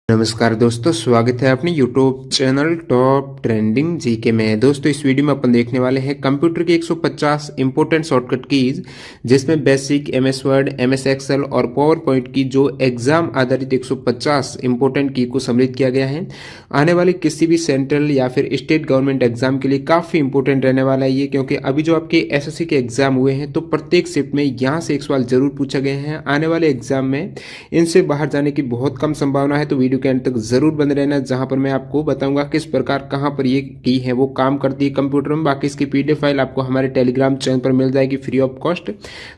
नमस्कार दोस्तों, स्वागत है अपने YouTube channel top trending GK में। दोस्तों इस वीडियो में अपन देखने वाले हैं कंप्यूटर की 150 इंपॉर्टेंट शॉर्टकट कीज, जिसमें basic, MS Word, MS Excel और पावर पॉइंट की जो एग्जाम आधारित 150 इंपॉर्टेंट की को सम्मिलित किया गया है। आने वाले किसी भी सेंट्रल या फिर स्टेट गवर्नमेंट एग्जाम के लिए काफ़ी इंपॉर्टेंट रहने वाला है ये, क्योंकि अभी जो आपके एसएससी के एग्जाम हुए हैं तो प्रत्येक शिफ्ट में यहाँ से एक सवाल जरूर पूछा गया है। आने वाले एग्जाम में इनसे बाहर जाने की बहुत कम संभावना है, तो वीडियो के एंड तक जरूर बने रहना, जहां पर मैं आपको बताऊंगा किस प्रकार कहां पर ये की है वो काम करती है कंप्यूटर में। बाकी इसकी पीडीएफ फाइल आपको हमारे टेलीग्राम चैनल पर मिल जाएगी फ्री ऑफ कॉस्ट।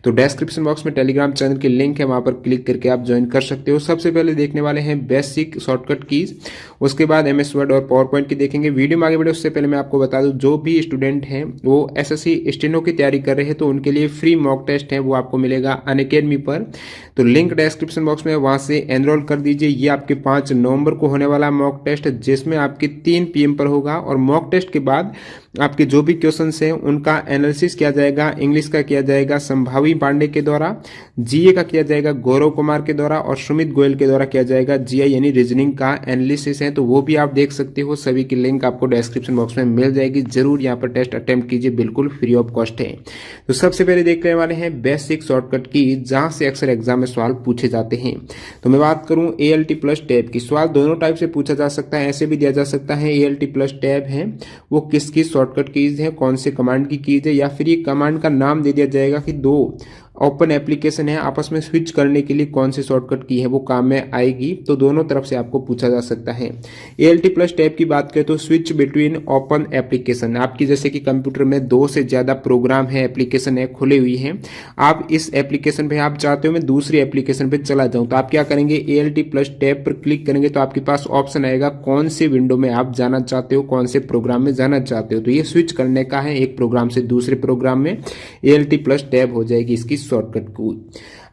तो डिस्क्रिप्शन बॉक्स में टेलीग्राम चैनल की लिंक है, वहां पर क्लिक करके आप ज्वाइन कर सकते हो। सबसे पहले देखने वाले हैं बेसिक शॉर्टकट कीज, उसके बाद एमएस वर्ड और पावर पॉइंट की देखेंगे। वीडियो में आगे बढ़े उससे पहले मैं आपको बता दूं, जो भी स्टूडेंट हैं वो एसएससी स्टेनो की तैयारी कर रहे हैं तो उनके लिए फ्री मॉक टेस्ट है, वो आपको मिलेगा अनअकैडमी पर। तो लिंक डिस्क्रिप्शन बॉक्स में, वहां से एनरोल कर दीजिए। ये आपके 5 नवंबर को होने वाला मॉक टेस्ट, जिसमें आपके 3 पीएम पर होगा। और मॉक टेस्ट के बाद आपके जो भी क्वेश्चंस हैं उनका एनालिसिस किया जाएगा। इंग्लिश का किया जाएगा संभावी पांडे के द्वारा, जीए का किया जाएगा गौरव कुमार के द्वारा और सुमित गोयल के द्वारा किया जाएगा जीआई यानी रीजनिंग का एनालिसिस है। तो वो भी आप देख सकते हो, सभी की लिंक आपको डिस्क्रिप्शन बॉक्स में मिल जाएगी। जरूर यहाँ पर टेस्ट अटेम्प्ट कीजिए, बिल्कुल फ्री ऑफ कॉस्ट है। तो सबसे पहले देखने वाले हैं बेसिक शॉर्टकट की, जहां से अक्सर एग्जाम में सवाल पूछे जाते हैं। तो मैं बात करूं एएलटी प्लस टैब की, सवाल दोनों टाइप से पूछा जा सकता है, ऐसे भी दिया जा सकता है। एएलटी प्लस टैब है वो किसकी शॉर्टकट कीज है, कौन से कमांड की कीज है, या फिर ये कमांड का नाम दे दिया जाएगा कि दो ओपन एप्लीकेशन है, आपस में स्विच करने के लिए कौन सी शॉर्टकट की है वो काम में आएगी। तो दोनों तरफ से आपको पूछा जा सकता है। एएलटी प्लस टैब की बात करें तो स्विच बिटवीन ओपन एप्लीकेशन, आपकी जैसे कि कंप्यूटर में 2 से ज्यादा प्रोग्राम है, एप्लीकेशन है, खुले हुई है। आप इस एप्लीकेशन पे आप चाहते हो मैं दूसरी एप्लीकेशन पे चला जाऊं, तो आप क्या करेंगे, एएलटी प्लस टैब पर क्लिक करेंगे तो आपके पास ऑप्शन आएगा कौन से विंडो में आप जाना चाहते हो, कौन से प्रोग्राम में जाना चाहते हो। तो ये स्विच करने का है एक प्रोग्राम से दूसरे प्रोग्राम में, एएलटी प्लस टैब हो जाएगी इसकी शॉर्टकट को।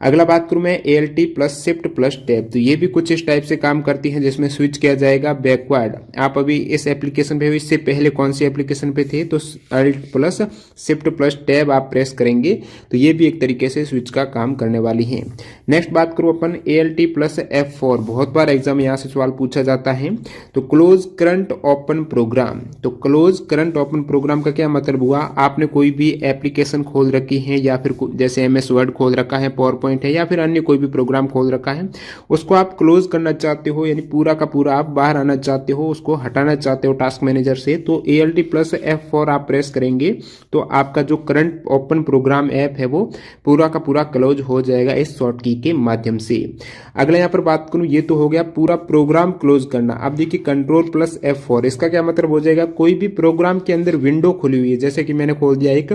अगला बात करूं मैं ALT plus shift plus tab, तो ये भी कुछ इस टाइप से काम करती है, जिसमें स्विच किया जाएगा बैकवर्ड। आप अभी इस एप्लीकेशन पे, इससे पहले कौन सी एप्लीकेशन पे थे, तो alt plus shift plus tab आप प्रेस करेंगे तो ये भी एक तरीके से स्विच का काम करने वाली है। नेक्स्ट बात करूं अपन एएलटी प्लस F4, बहुत बार एग्जाम यहां से सवाल पूछा जाता है। तो क्लोज करंट ओपन प्रोग्राम, तो क्लोज करंट ओपन प्रोग्राम का क्या मतलब हुआ, आपने कोई भी एप्लीकेशन खोल रखी है या फिर जैसे एमएस वर्ड खोल रखा है, पावर पॉइंट है, या फिर अन्य कोई भी प्रोग्राम खोल रखा है, उसको आप क्लोज करना चाहते हो, यानी पूरा का पूरा आप बाहर आना चाहते हो, उसको हटाना चाहते हो टास्क मैनेजर से, तो एएलटी प्लस F4 आप प्रेस करेंगे तो आपका जो करंट ओपन प्रोग्राम ऐप है वो पूरा का पूरा क्लोज हो जाएगा इस शॉर्ट की के माध्यम से। अगला यहाँ पर बात करूं, ये तो हो गया पूरा प्रोग्राम क्लोज करना। अब देखिए कंट्रोल प्लस F4, इसका क्या मतलब हो जाएगा, कोई भी प्रोग्राम के अंदर विंडो खुली हुई है, जैसे कि मैंने खोल दिया एक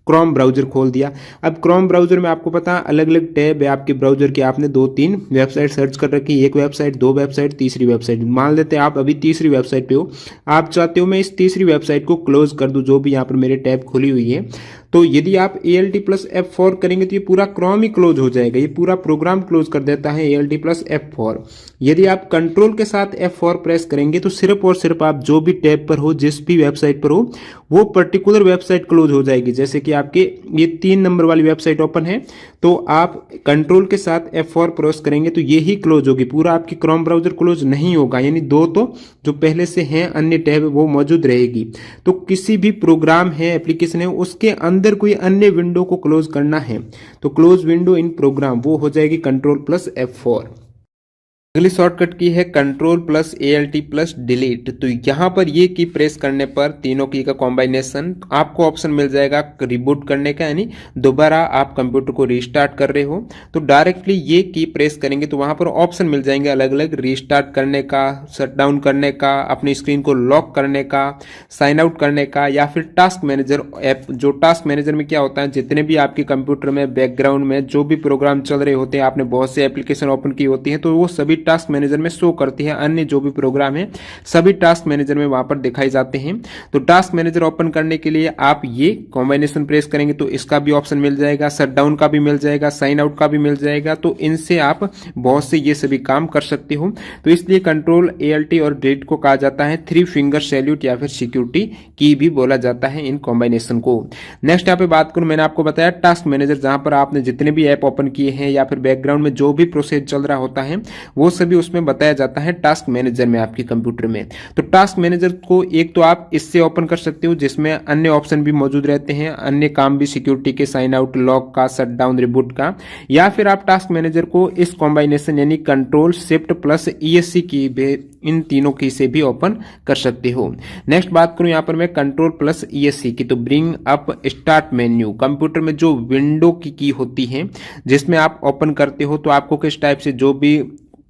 क्रोम ब्राउजर खोल दिया। अब क्रोम ब्राउजर में आपको पता अलग अलग टैब है आपके ब्राउजर के, आपने 2-3 वेबसाइट सर्च कर रखी है, एक वेबसाइट, 2 वेबसाइट, तीसरी वेबसाइट। मान लेते हैं आप अभी तीसरी वेबसाइट पे हो, आप चाहते हो मैं इस तीसरी वेबसाइट को क्लोज कर दूं, जो भी यहाँ पर मेरे टैब खुली हुई है। तो यदि आप एएलटी प्लस F4 करेंगे तो ये पूरा क्रोम ही क्लोज हो जाएगा, ये पूरा प्रोग्राम क्लोज कर देता है एएलटी प्लस F4। यदि आप कंट्रोल के साथ F4 प्रेस करेंगे तो सिर्फ और सिर्फ आप जो भी टैब पर हो, जिस भी वेबसाइट पर हो, वो पर्टिकुलर वेबसाइट क्लोज हो जाएगी। जैसे कि आपके ये 3 नंबर वाली वेबसाइट ओपन है, तो आप कंट्रोल के साथ F4 प्रेस करेंगे तो ये ही क्लोज होगी, पूरा आपकी क्रोम ब्राउजर क्लोज नहीं होगा, यानी 2 तो जो पहले से हैं अन्य टैब वो मौजूद रहेगी। तो किसी भी प्रोग्राम है, एप्लीकेशन है, उसके अंदर कोई अन्य विंडो को क्लोज करना है तो क्लोज विंडो इन प्रोग्राम वो हो जाएगी कंट्रोल प्लस F4। अगली शॉर्टकट की है control plus ALT plus delete, तो यहां पर ये की प्रेस करने पर तीनों की का कॉम्बिनेशन आपको ऑप्शन मिल जाएगा रिबूट करने का, यानी दोबारा आप कंप्यूटर को रीस्टार्ट कर रहे हो तो डायरेक्टली ये की प्रेस करेंगे तो वहां पर ऑप्शन मिल जाएंगे अलग अलग, रीस्टार्ट करने का, शटडाउन करने का, अपनी स्क्रीन को लॉक करने का, साइन आउट करने का, या फिर टास्क मैनेजर ऐप। जो टास्क मैनेजर में क्या होता है, जितने भी आपके कंप्यूटर में बैकग्राउंड में जो भी प्रोग्राम चल रहे होते हैं, आपने बहुत से एप्लीकेशन ओपन की होती है, तो वो सभी टास्क मैनेजर में शो करती है, अन्य जो भी प्रोग्राम है सभी टास्क मैनेजर में वहां पर दिखाई जाते हैं। तो टास्क मैनेजर ओपन करने के लिए आप ये कॉम्बिनेशन प्रेस करेंगे तो इसका भी ऑप्शन मिल जाएगा, शटडाउन का भी मिल जाएगा, साइन आउट का भी मिल जाएगा। तो इनसे आप बहुत से ये सभी काम कर सकते हो। तो इसलिए कंट्रोल एएलटी और डिलीट को कहा जाता है 3 फिंगर सैल्यूट या फिर सिक्योरिटी की भी बोला जाता है इन कॉम्बिनेशन को। नेक्स्ट यहाँ पे बात करूं, मैंने आपको बताया टास्क मैनेजर, जहां पर आपने जितने भी ऐप ओपन किए हैं या फिर बैकग्राउंड में जो भी प्रोसेस चल रहा होता है वो सभी उसमें बताया जाता है टास्क मैनेजर में आपके कंप्यूटर में। तो टास्क मैनेजर को एक तो आप इससे ओपन कर सकते हो जिसमें अन्य ऑप्शन भी मौजूद रहते हैं, अन्य काम भी, सिक्योरिटी के, साइन आउट, लॉक का, शट डाउन, रिबूट का, या फिर आप टास्क मैनेजर को इस कॉम्बिनेशन यानी कंट्रोल शिफ्ट प्लस ESC की, इन तीनों की से भी ओपन कर सकते हो। नेक्स्ट बात करूं यहां पर मैं कंट्रोल प्लस ESC की, तो bring up start menu, computer में जो विंडो की होती है जिसमें आप ओपन करते हो तो आपको किस टाइप से जो भी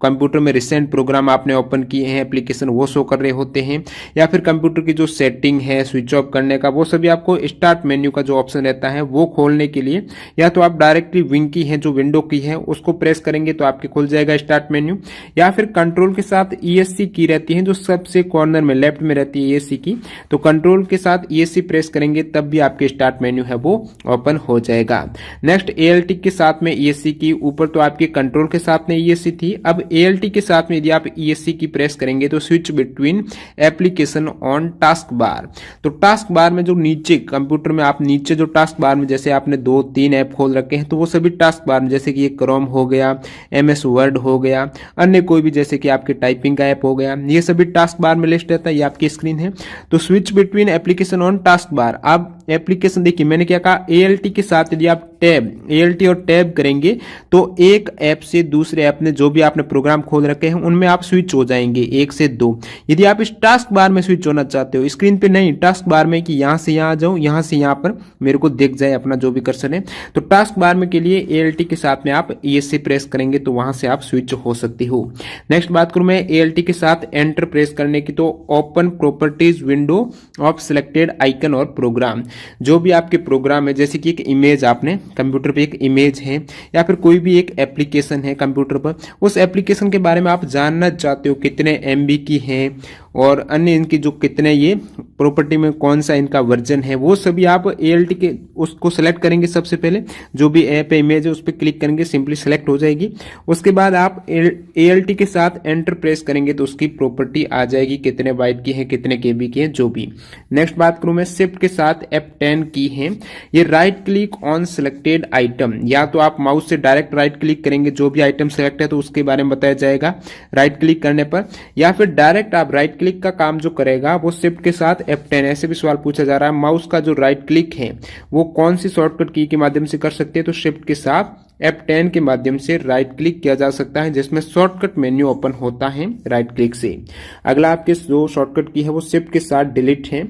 कंप्यूटर में रिसेंट प्रोग्राम आपने ओपन किए हैं, एप्लीकेशन, वो शो कर रहे होते हैं, या फिर कंप्यूटर की जो सेटिंग है स्विच ऑफ करने का, वो सभी आपको स्टार्ट मेन्यू का जो ऑप्शन रहता है वो खोलने के लिए या तो आप डायरेक्टली विंग की है जो विंडो की है उसको प्रेस करेंगे तो आपके खुल जाएगा स्टार्ट मेन्यू, या फिर कंट्रोल के साथ ESC की रहती है जो सबसे कॉर्नर में लेफ्ट में रहती है ESC की, तो कंट्रोल के साथ ESC प्रेस करेंगे तब भी आपके स्टार्ट मेन्यू है वो ओपन हो जाएगा। नेक्स्ट ALT के साथ में ESC की, ऊपर तो आपके कंट्रोल के साथ में ESC थी, अब ALT के साथ में यदि आप ESC की प्रेस करेंगे तो switch between application on task bar, तो टास्क बार में जो नीचे कंप्यूटर में आप नीचे जो टास्क बार में जैसे आपने 2-3 ऐप खोल रखे हैं तो वो सभी टास्क बार में, जैसे कि ये क्रोम हो गया, MS वर्ड हो गया, अन्य कोई भी जैसे कि आपके टाइपिंग का ऐप हो गया, ये सभी टास्क बार में लिस्ट रहता है, ये आपकी स्क्रीन है। तो switch between application on task bar, आप एप्लीकेशन देखिए मैंने क्या कहा, ALT के साथ यदि आप टैब, ALT और टैब करेंगे तो एक ऐप से दूसरे ऐप में जो भी आपने प्रोग्राम खोल रखे हैं उनमें आप स्विच हो जाएंगे 1 से 2। यदि आप इस टास्क बार में स्विच होना चाहते हो, स्क्रीन पे नहीं, टास्क बार में कि यहां से यहां आ जाऊं, यहां से यहां पर मेरे को दिख जाए अपना जो भी कर्सर है, तो टास्क बार में के लिए ALT के साथ में आप ESC प्रेस करेंगे तो वहां से आप स्विच हो सकते हो। नेक्स्ट बात करूं मैं ALT के साथ एंटर प्रेस करने की, तो open properties window of selected icon और प्रोग्राम, जो भी आपके प्रोग्राम है, जैसे कि एक इमेज आपने कंप्यूटर पे एक इमेज है या फिर कोई भी एक एप्लीकेशन है कंप्यूटर पर, उस एप्लीकेशन के बारे में आप जानना चाहते हो कितने MB की है और अन्य इनकी जो कितने ये प्रॉपर्टी में कौन सा इनका वर्जन है, वो सभी आप ALT के उसको सेलेक्ट करेंगे। सबसे पहले जो भी ऐप है इमेज है उस पर क्लिक करेंगे, सिंपली सेलेक्ट हो जाएगी। उसके बाद आप ALT के साथ एंटर प्रेस करेंगे तो उसकी प्रॉपर्टी आ जाएगी, कितने बाइट की है, कितने KB की है, जो भी। नेक्स्ट बात करूं मैं शिफ्ट के साथ F10 की है, ये right click on selected item, या तो आप माउस से डायरेक्ट राइट क्लिक करेंगे, जो भी आइटम सेलेक्ट है तो उसके बारे में बताया जाएगा राइट क्लिक करने पर, या फिर डायरेक्ट आप राइट क्लिक का काम जो करेगा वो शिफ्ट के साथ F10। ऐसे भी सवाल पूछा जा रहा है माउस का जो राइट क्लिक है वो कौन सी शॉर्टकट की के माध्यम से कर सकते हैं, तो शिफ्ट के साथ F10 के माध्यम से राइट क्लिक किया जा सकता है जिसमें शॉर्टकट मेन्यू ओपन होता है राइट क्लिक से। अगला आपके जो शॉर्टकट की है वो शिफ्ट के साथ डिलीट है,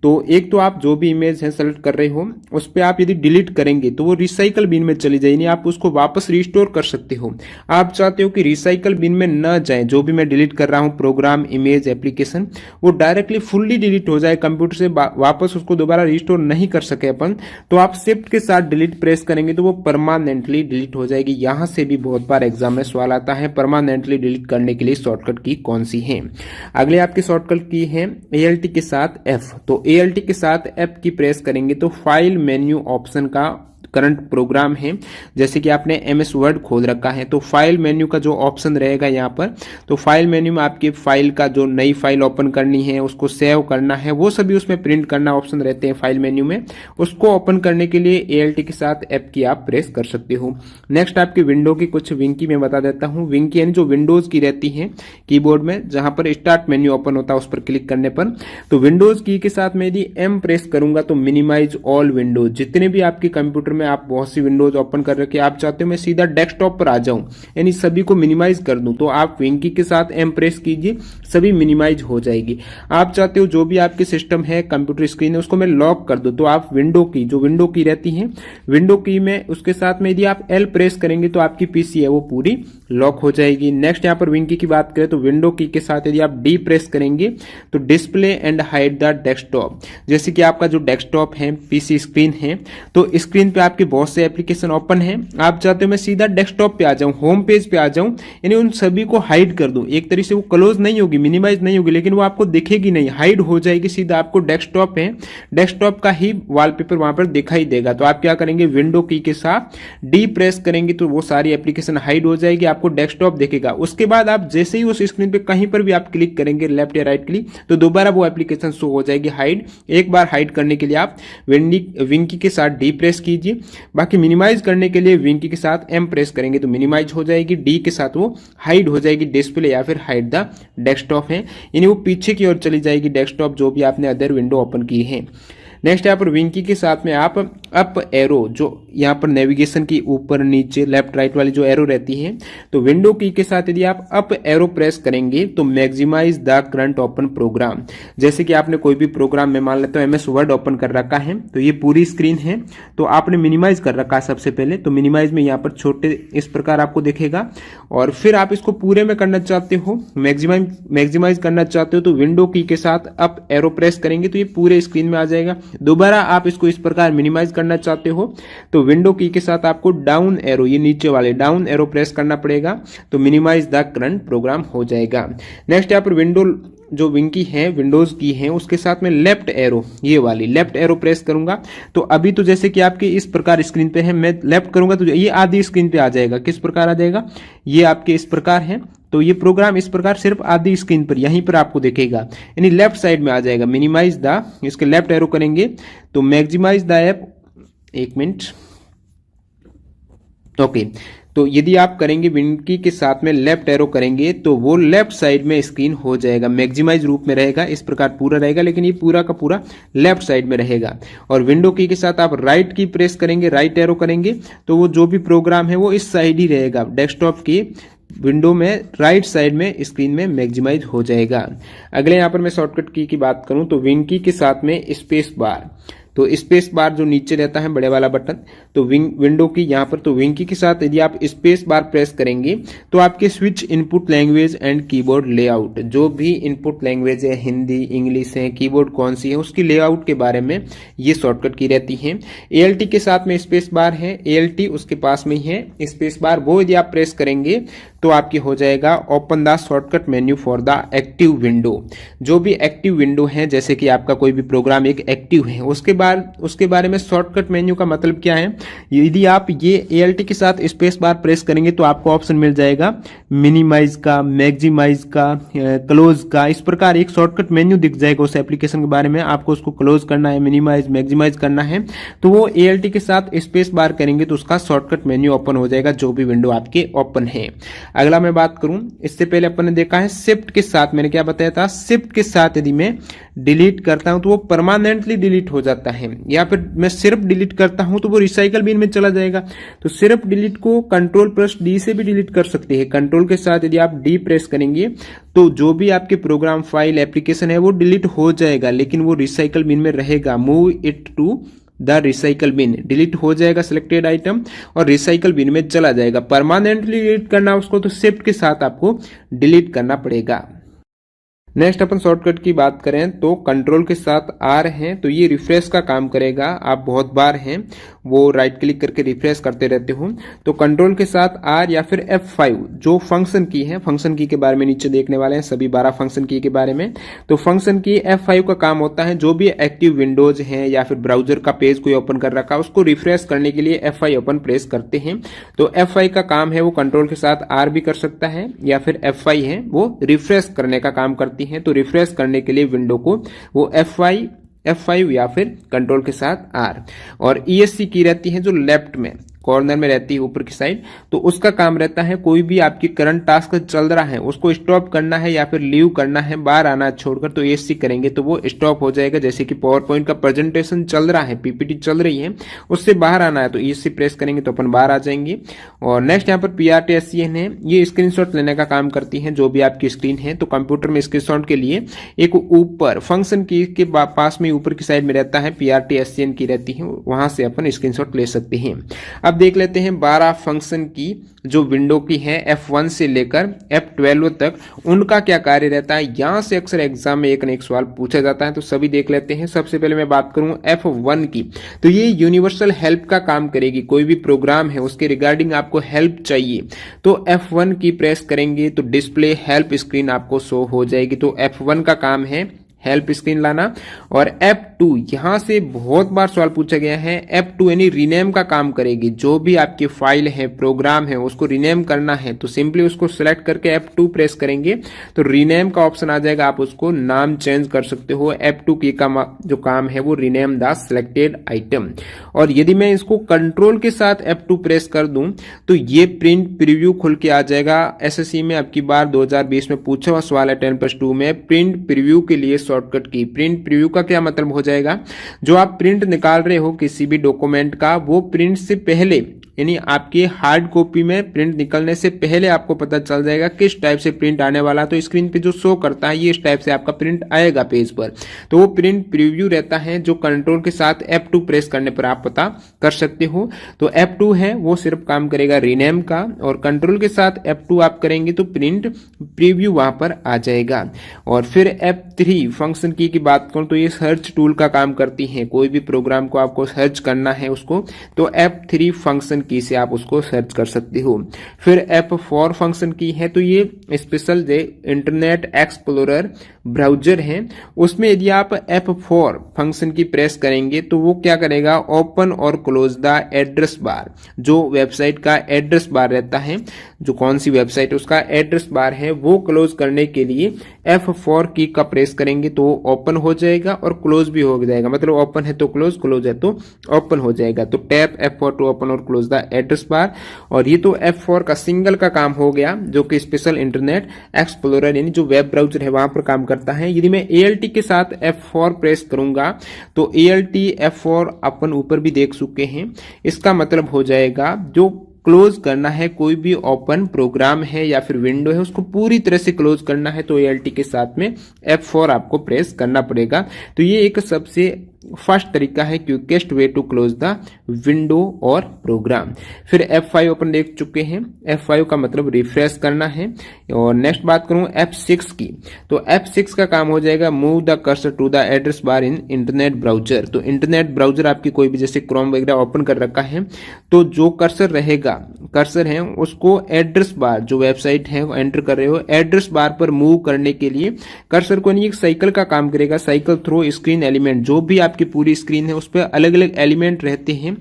तो एक तो आप जो भी इमेज है सेलेक्ट कर रहे हो उस पर आप यदि डिलीट करेंगे तो वो रिसाइकल बिन में चली जाएगी, आप उसको वापस रिस्टोर कर सकते हो। आप चाहते हो कि रिसाइकल बिन में न जाए, जो भी मैं डिलीट कर रहा हूं प्रोग्राम, इमेज, एप्लीकेशन, वो डायरेक्टली फुल्ली डिलीट हो जाए, कंप्यूटर से वापस उसको दोबारा रिस्टोर नहीं कर सके अपन, तो आप शिफ्ट के साथ डिलीट प्रेस करेंगे तो वो परमानेंटली डिलीट हो जाएगी। यहां से भी बहुत बार एग्जाम में सवाल आता है परमानेंटली डिलीट करने के लिए शॉर्टकट की कौन सी है। अगले आपकी शॉर्टकट की है ALT के साथ F, तो ALT के साथ F की प्रेस करेंगे तो फाइल मेन्यू ऑप्शन का करंट प्रोग्राम है, जैसे कि आपने MS वर्ड खोल रखा है तो फाइल मेन्यू का जो ऑप्शन रहेगा यहाँ पर, तो फाइल मेन्यू में आपकी फाइल का जो नई फाइल ओपन करनी है, उसको सेव करना है, वो सभी उसमें प्रिंट करना ऑप्शन रहते हैं फाइल मेन्यू में, उसको ओपन करने के लिए ALT के साथ F की आप प्रेस कर सकते हो। नेक्स्ट आपकी विंडो की कुछ विंकी में बता देता हूँ। विंकी यानी जो विंडोज की रहती है कीबोर्ड में, जहां पर स्टार्ट मेन्यू ओपन होता है उस पर क्लिक करने पर, तो विंडोज की के साथ में यदि M प्रेस करूंगा तो मिनिमाइज ऑल विंडोज, जितने भी आपके कंप्यूटर में आप बहुत सी विंडोज ओपन कर रखे, आप चाहते हो मैं सीधा डेस्कटॉप पर आ जाऊं यानी सभी को मिनिमाइज कर दूं, तो आप विंकी के साथ M प्रेस कीजिए, सभी मिनिमाइज हो जाएगी। आप चाहते हो जो भी आपके सिस्टम है कंप्यूटर स्क्रीन है उसको मैं लॉक कर दूं, तो आप विंडो की जो विंडो की रहती है, विंडो की में उसके साथ में यदि आप L प्रेस करेंगे तो आपकी PC है वो पूरी लॉक हो जाएगी। नेक्स्ट यहाँ पर विंकी की बात करें तो विंडो की के साथ यदि आप D प्रेस करेंगे तो display and hide the desktop, जैसे कि आपका जो डेस्कटॉप है PC स्क्रीन है तो स्क्रीन पे आपके बहुत से एप्लीकेशन ओपन है, आप चाहते हो मैं सीधा डेस्कटॉप पे आ जाऊं, होम पेज पे आ जाऊं, यानी उन सभी को हाइड कर दूं। एक तरीके से वो क्लोज नहीं होगी, मिनिमाइज नहीं होगी, लेकिन वो आपको दिखेगी नहीं, हाइड हो जाएगी, सीधा आपको डेस्कटॉप है डेस्कटॉप का ही वॉलपेपर वहां पर दिखाई देगा। तो आप क्या करेंगे विंडो की के साथ D प्रेस करेंगे तो वो सारी एप्लीकेशन हाइड हो जाएगी, आपको डेस्कटॉप दिखेगा। उसके बाद आप जैसे ही उस स्क्रीन पे कहीं पर भी आप क्लिक करेंगे लेफ्ट या राइट क्लिक तो दोबारा वो एप्लीकेशन शो हो जाएगी हाइड। एक बार हाइड करने के लिए आप विंकी के साथ D प्रेस कीजिए, बाकी मिनिमाइज करने के लिए विंग की के साथ M प्रेस करेंगे तो मिनिमाइज हो जाएगी, D के साथ वो हाइड हो जाएगी डिस्प्ले या फिर हाइड द डेस्कटॉप है, यानी वो पीछे की ओर चली जाएगी डेस्कटॉप जो भी आपने अदर विंडो ओपन की है। नेक्स्ट यहाँ पर विंग की के साथ में आप अप एरो, जो यहाँ पर नेविगेशन की ऊपर नीचे लेफ्ट राइट वाली जो एरो रहती है, तो विंडो की के साथ यदि आप अप एरो प्रेस करेंगे तो maximize the current open program. जैसे कि आपने कोई भी प्रोग्राम में मान लेते हो MS वर्ड ओपन कर रखा है, तो ये पूरी स्क्रीन है, तो आपने मिनिमाइज कर रखा है सबसे पहले, तो मिनिमाइज में यहाँ पर छोटे इस प्रकार आपको दिखेगा, और फिर आप इसको पूरे में करना चाहते हो, मैक्सिमाइज करना चाहते हो तो विंडो की के साथ अप एरो प्रेस करेंगे तो ये पूरे स्क्रीन में आ जाएगा। दोबारा आप इसको इस प्रकार मिनिमाइज करना चाहते हो तो विंडो की के साथ आपको डाउन एरो, ये नीचे वाले डाउन एरो प्रेस करना पड़ेगा, तो मिनिमाइज द करंट प्रोग्राम हो जाएगा। नेक्स्ट यहाँ पर विंडो जो विंग की है, विंडोज की है, उसके साथ में लेफ्ट एरो, ये वाली लेफ्ट एरो प्रेस करूंगा तो अभी तो जैसे कि आपके इस प्रकार स्क्रीन पे है, मैं लेफ्ट करूंगा तो ये आधी स्क्रीन पे आ जाएगा। किस प्रकार आ जाएगा, ये आपके इस प्रकार है, तो ये प्रोग्राम इस प्रकार सिर्फ आधी स्क्रीन पर यहीं पर आपको दिखेगा, यानी लेफ्ट साइड में आ जाएगा। मिनिमाइज द, इसके लेफ्ट एरो करेंगे तो मैक्सिमाइज द ऐप, एक मिनट, ओके, तो यदि आप करेंगे विंग की के साथ में लेफ्ट एरो करेंगे तो वो लेफ्ट साइड में स्क्रीन हो जाएगा, मैक्सिमाइज रूप में रहेगा, इस प्रकार पूरा रहेगा, लेकिन ये पूरा का पूरा लेफ्ट साइड में रहेगा। और विंडो की के साथ आप राइट की प्रेस करेंगे, राइट एरो करेंगे तो वो जो भी प्रोग्राम है वो इस साइड ही रहेगा, डेस्कटॉप की विंडो में राइट साइड में स्क्रीन में मैक्सिमाइज हो जाएगा। अगले यहाँ पर मैं शॉर्टकट की बात करूं तो विंग की के साथ में स्पेस बार, तो स्पेस बार जो नीचे रहता है बड़े वाला बटन, तो विंडो की यहाँ पर, तो विंग की के साथ यदि आप स्पेस बार प्रेस करेंगे तो आपके switch input language and keyboard layout, जो भी इनपुट लैंग्वेज है, हिंदी, इंग्लिश है, कीबोर्ड कौन सी है, उसकी लेआउट के बारे में ये शॉर्टकट की रहती है। ALT के साथ में स्पेस बार है, ALT उसके पास में ही है स्पेस बार, वो यदि आप प्रेस करेंगे तो आपकी हो जाएगा open the shortcut menu for the active window. जो भी एक्टिव विंडो है, जैसे कि आपका कोई भी प्रोग्राम एक एक्टिव है, उसके बारे में शॉर्टकट मेन्यू का मतलब क्या है, यदि आप ये ALT के साथ स्पेस बार प्रेस करेंगे तो आपको ऑप्शन मिल जाएगा मिनिमाइज का, मैक्सिमाइज का, क्लोज का, इस प्रकार एक शॉर्टकट मेन्यू दिख जाएगा उस एप्लीकेशन के बारे में। आपको उसको क्लोज करना है, मिनिमाइज, मैक्सिमाइज करना है, तो वो ALT के साथ स्पेस बार करेंगे तो उसका शॉर्टकट मेन्यू ओपन हो जाएगा, जो भी विंडो आपके ओपन है। अगला मैं बात करूं, इससे पहले अपन ने देखा है शिफ्ट के साथ, मैंने क्या बताया था, शिफ्ट के साथ यदि मैं डिलीट करता हूं तो वो परमानेंटली डिलीट हो जाता है, या फिर मैं सिर्फ डिलीट करता हूं तो वो रिसाइकल बिन में चला जाएगा। तो सिर्फ डिलीट को Ctrl+D से भी डिलीट कर सकते हैं। कंट्रोल के साथ यदि आप D प्रेस करेंगे तो जो भी आपके प्रोग्राम, फाइल, एप्लीकेशन है वो डिलीट हो जाएगा, लेकिन वो रिसाइकल बिन में रहेगा। Move it to the recycle bin, delete हो जाएगा सिलेक्टेड आइटम और रिसाइकल बिन में चला जाएगा। परमानेंटली डिलीट करना उसको तो शिफ्ट के साथ आपको डिलीट करना पड़ेगा। नेक्स्ट अपन शॉर्टकट की बात करें तो कंट्रोल के साथ R है, तो ये रिफ्रेश का काम करेगा। आप बहुत बार हैं वो राइट क्लिक करके रिफ्रेश करते रहते हो, तो कंट्रोल के साथ R या फिर F5 जो फंक्शन की है, फंक्शन की के बारे में नीचे देखने वाले हैं सभी 12 फंक्शन की के बारे में। तो फंक्शन की F5 का काम होता है जो भी एक्टिव विंडोज है या फिर ब्राउजर का पेज कोई ओपन कर रखा है उसको रिफ्रेश करने के लिए F5 ओपन प्रेस करते हैं। तो F5 का काम है वो कंट्रोल के साथ R भी कर सकता है, या फिर F5 है वो रिफ्रेश करने का काम करती है। तो रिफ्रेश करने के लिए विंडो को वो F5 या फिर कंट्रोल के साथ R, और ESC की रहती है जो लेफ्ट में कॉर्नर में रहती है ऊपर की साइड, तो उसका काम रहता है कोई भी आपकी करंट टास्क चल रहा है उसको स्टॉप करना है या फिर लीव करना है, बाहर आना छोड़कर, तो ESC करेंगे तो वो स्टॉप हो जाएगा। जैसे कि पावर पॉइंट का प्रेजेंटेशन चल रहा है, PPT चल रही है, उससे बाहर आना है तो ESC प्रेस करेंगे तो अपन बाहर आ जाएंगे। और नेक्स्ट यहाँ पर PRTSCN है, ये स्क्रीनशॉट लेने का काम करती है जो भी आपकी स्क्रीन है। तो कंप्यूटर में स्क्रीनशॉट के लिए एक ऊपर फंक्शन की के पास में ऊपर की साइड में रहता है PRTSCN की रहती है, वहां से अपन स्क्रीनशॉट ले सकते हैं। अब देख लेते हैं 12 फंक्शन की जो विंडो की है F1 से लेकर F12 तक, उनका क्या कार्य रहता है। यहां से अक्सर एग्जाम में एक न एक सवाल पूछा जाता है, तो सभी देख लेते हैं। सबसे पहले मैं बात करूं F1 की, तो ये यूनिवर्सल हेल्प का काम करेगी। कोई भी प्रोग्राम है उसके रिगार्डिंग आपको हेल्प चाहिए तो F1 की प्रेस करेंगे तो डिस्प्ले हेल्प स्क्रीन आपको शो हो जाएगी। तो F1 का काम है हेल्प स्क्रीन लाना। और F2 F2, यहाँ से बहुत बार सवाल पूछा गया है। F2 यानी रीनेम का काम करेगी। जो भी आपकी फाइल है, प्रोग्राम है, उसको रीनेम करना है तो सिंपली उसको सिलेक्ट करके F2 प्रेस करेंगे तो रीनेम का ऑप्शन आ जाएगा। आप उसको नाम चेंज कर सकते हो। F2 की जो काम है वो रीनेम द सिलेक्टेड आइटम। और यदि मैं इसको कंट्रोल के साथ F2 प्रेस कर दूं तो ये प्रिंट प्रीव्यू खुल के आ जाएगा। एसएससी में आपकी बार 2020 में पूछा हुआ सवाल है 10+2 में, प्रिंट प्रीव्यू के लिए शॉर्टकट की। प्रिंट प्रीव्यू का क्या मतलब हो जाएगा, जो आप प्रिंट निकाल रहे हो किसी भी डॉक्यूमेंट का, वो प्रिंट से पहले यानी आपके हार्ड कॉपी में प्रिंट निकलने से पहले आपको पता चल जाएगा किस टाइप से प्रिंट आने वाला। तो स्क्रीन पे जो शो करता है ये इस टाइप से आपका प्रिंट आएगा पेज पर, तो वो प्रिंट प्रीव्यू रहता है जो कंट्रोल के साथ F2 प्रेस करने पर आप पता कर सकते हो। तो F2 है वो सिर्फ काम करेगा रीनेम का, और कंट्रोल के साथ F2 आप करेंगे तो प्रिंट प्रीव्यू वहां पर आ जाएगा। और फिर F3 फंक्शन की बात करूं तो ये सर्च टूल का काम करती है। कोई भी प्रोग्राम को आपको सर्च करना है उसको, तो F3 फंक्शन की से आप उसको सर्च कर सकते हो। फिर F4 फंक्शन की है, तो ये स्पेशल जो इंटरनेट एक्सप्लोरर ब्राउजर है उसमें यदि आप F4 फंक्शन की प्रेस करेंगे तो वो क्या करेगा, ओपन और क्लोज द एड्रेस बार। जो वेबसाइट का एड्रेस बार रहता है, जो कौन सी वेबसाइट उसका एड्रेस बार है, वो क्लोज करने के लिए F4 की का प्रेस करेंगे तो ओपन हो जाएगा और क्लोज भी हो जाएगा। मतलब ओपन है तो क्लोज, क्लोज है तो ओपन हो जाएगा। तो टैप F4 टू ओपन और क्लोज द एड्रेस बार। और ये तो F4 का सिंगल का काम हो गया, जो कि स्पेशल इंटरनेट एक्सप्लोरर यानी जो वेब ब्राउजर है वहां पर काम करता है। यदि मैं ALT के साथ F4 प्रेस करूंगा तो ALT F4 अपन ऊपर भी देख चुके हैं। इसका मतलब हो जाएगा जो क्लोज करना है, कोई भी ओपन प्रोग्राम है या फिर विंडो है उसको पूरी तरह से क्लोज करना है तो ALT के साथ में F4 आपको प्रेस करना पड़ेगा। तो ये एक सबसे फर्स्ट तरीका है, quickest way to close the window और प्रोग्राम। फिर F5 अपन देख चुके हैं। F5 का मतलब रिफ्रेश करना है। और नेक्स्ट बात करूं F6 की, तो F6 का काम हो जाएगा move the cursor to the address bar in internet browser. तो इंटरनेट ब्राउजर आपकी कोई भी जैसे क्रोम वगैरह ओपन कर रखा है तो जो कर्सर रहेगा, कर्सर है उसको एड्रेस बार, जो वेबसाइट है वो एंटर कर रहे हो, एड्रेस बार पर मूव करने के लिए कर्सर को नहीं एक साइकिल का काम करेगा। साइकिल थ्रू स्क्रीन एलिमेंट, जो भी आपकी पूरी स्क्रीन है उस पर अलग अलग एलिमेंट रहते हैं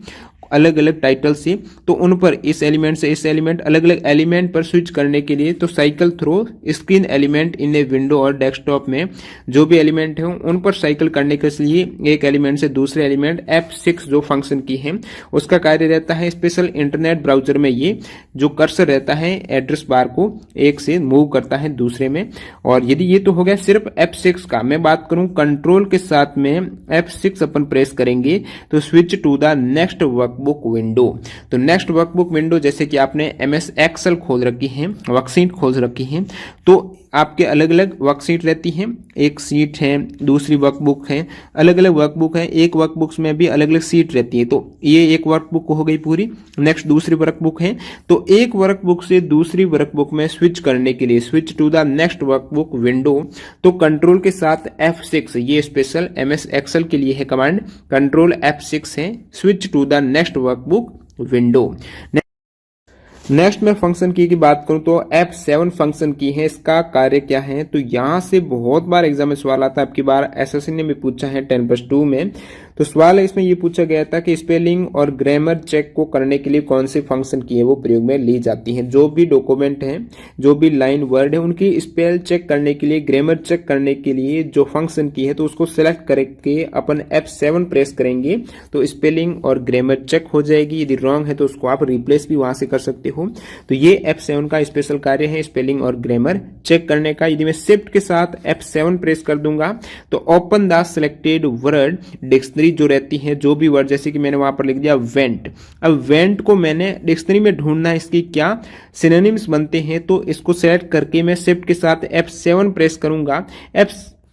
अलग अलग टाइटल से, तो उन पर इस एलिमेंट से इस एलिमेंट अलग अलग एलिमेंट पर स्विच करने के लिए तो cycle through screen element in a window और डेस्कटॉप में जो भी एलिमेंट है उन पर साइकिल करने के लिए एक एलिमेंट से दूसरे एलिमेंट F6 जो फंक्शन की है उसका कार्य रहता है। स्पेशल इंटरनेट ब्राउजर में ये जो कर्सर रहता है एड्रेस बार को एक से मूव करता है दूसरे में। और यदि ये तो हो गया सिर्फ F6 का, मैं बात करूं कंट्रोल के साथ में F6 अपन प्रेस करेंगे तो switch to the next workbook window. तो नेक्स्ट वर्कबुक विंडो जैसे कि आपने MS एक्सेल खोल रखी है, वर्कशीट खोल रखी है, तो आपके अलग अलग वर्कशीट रहती हैं। एक सीट है, दूसरी वर्कबुक है, अलग अलग वर्कबुक है, एक वर्कबुक्स में भी अलग अलग सीट रहती है। तो ये एक वर्कबुक हो गई पूरी। नेक्स्ट दूसरी वर्कबुक है, तो एक वर्कबुक से दूसरी वर्कबुक में स्विच करने के लिए switch to the next workbook window, तो कंट्रोल के साथ F6, ये स्पेशल MS एक्सेल के लिए है कमांड, कंट्रोल F6 है, switch to the next workbook window. Next में फंक्शन की बात करूं तो F7 फंक्शन की है, इसका कार्य क्या है, तो यहां से बहुत बार एग्जाम में सवाल आता है। आपकी बार एसएससी ने भी पूछा है 10+2 में। तो सवाल है इसमें ये पूछा गया था कि स्पेलिंग और ग्रामर चेक को करने के लिए कौन सी फंक्शन की है वो प्रयोग में ली जाती है। जो भी डॉक्यूमेंट है, जो भी लाइन वर्ड है, उनकी स्पेल चेक करने के लिए, ग्रामर चेक करने के लिए जो फंक्शन की है तो उसको सिलेक्ट करके अपन F7 प्रेस करेंगे तो स्पेलिंग और ग्रामर चेक हो जाएगी। यदि रॉन्ग है तो उसको आप रिप्लेस भी वहां से कर सकते हो। तो ये F7 का स्पेशल कार्य है स्पेलिंग और ग्रामर चेक करने का। यदि मैं शिफ्ट के साथ F7 प्रेस कर दूंगा तो open the selected word dictionary जो रहती है, जो भी वर्ड, जैसे कि मैंने वहां पर लिख दिया वेंट। अब वेंट को मैंने डिक्शनरी में ढूंढना है, इसकी क्या सिनोनिम्स बनते हैं, तो इसको सेलेक्ट करके मैं शिफ्ट के साथ F7 प्रेस करूंगा।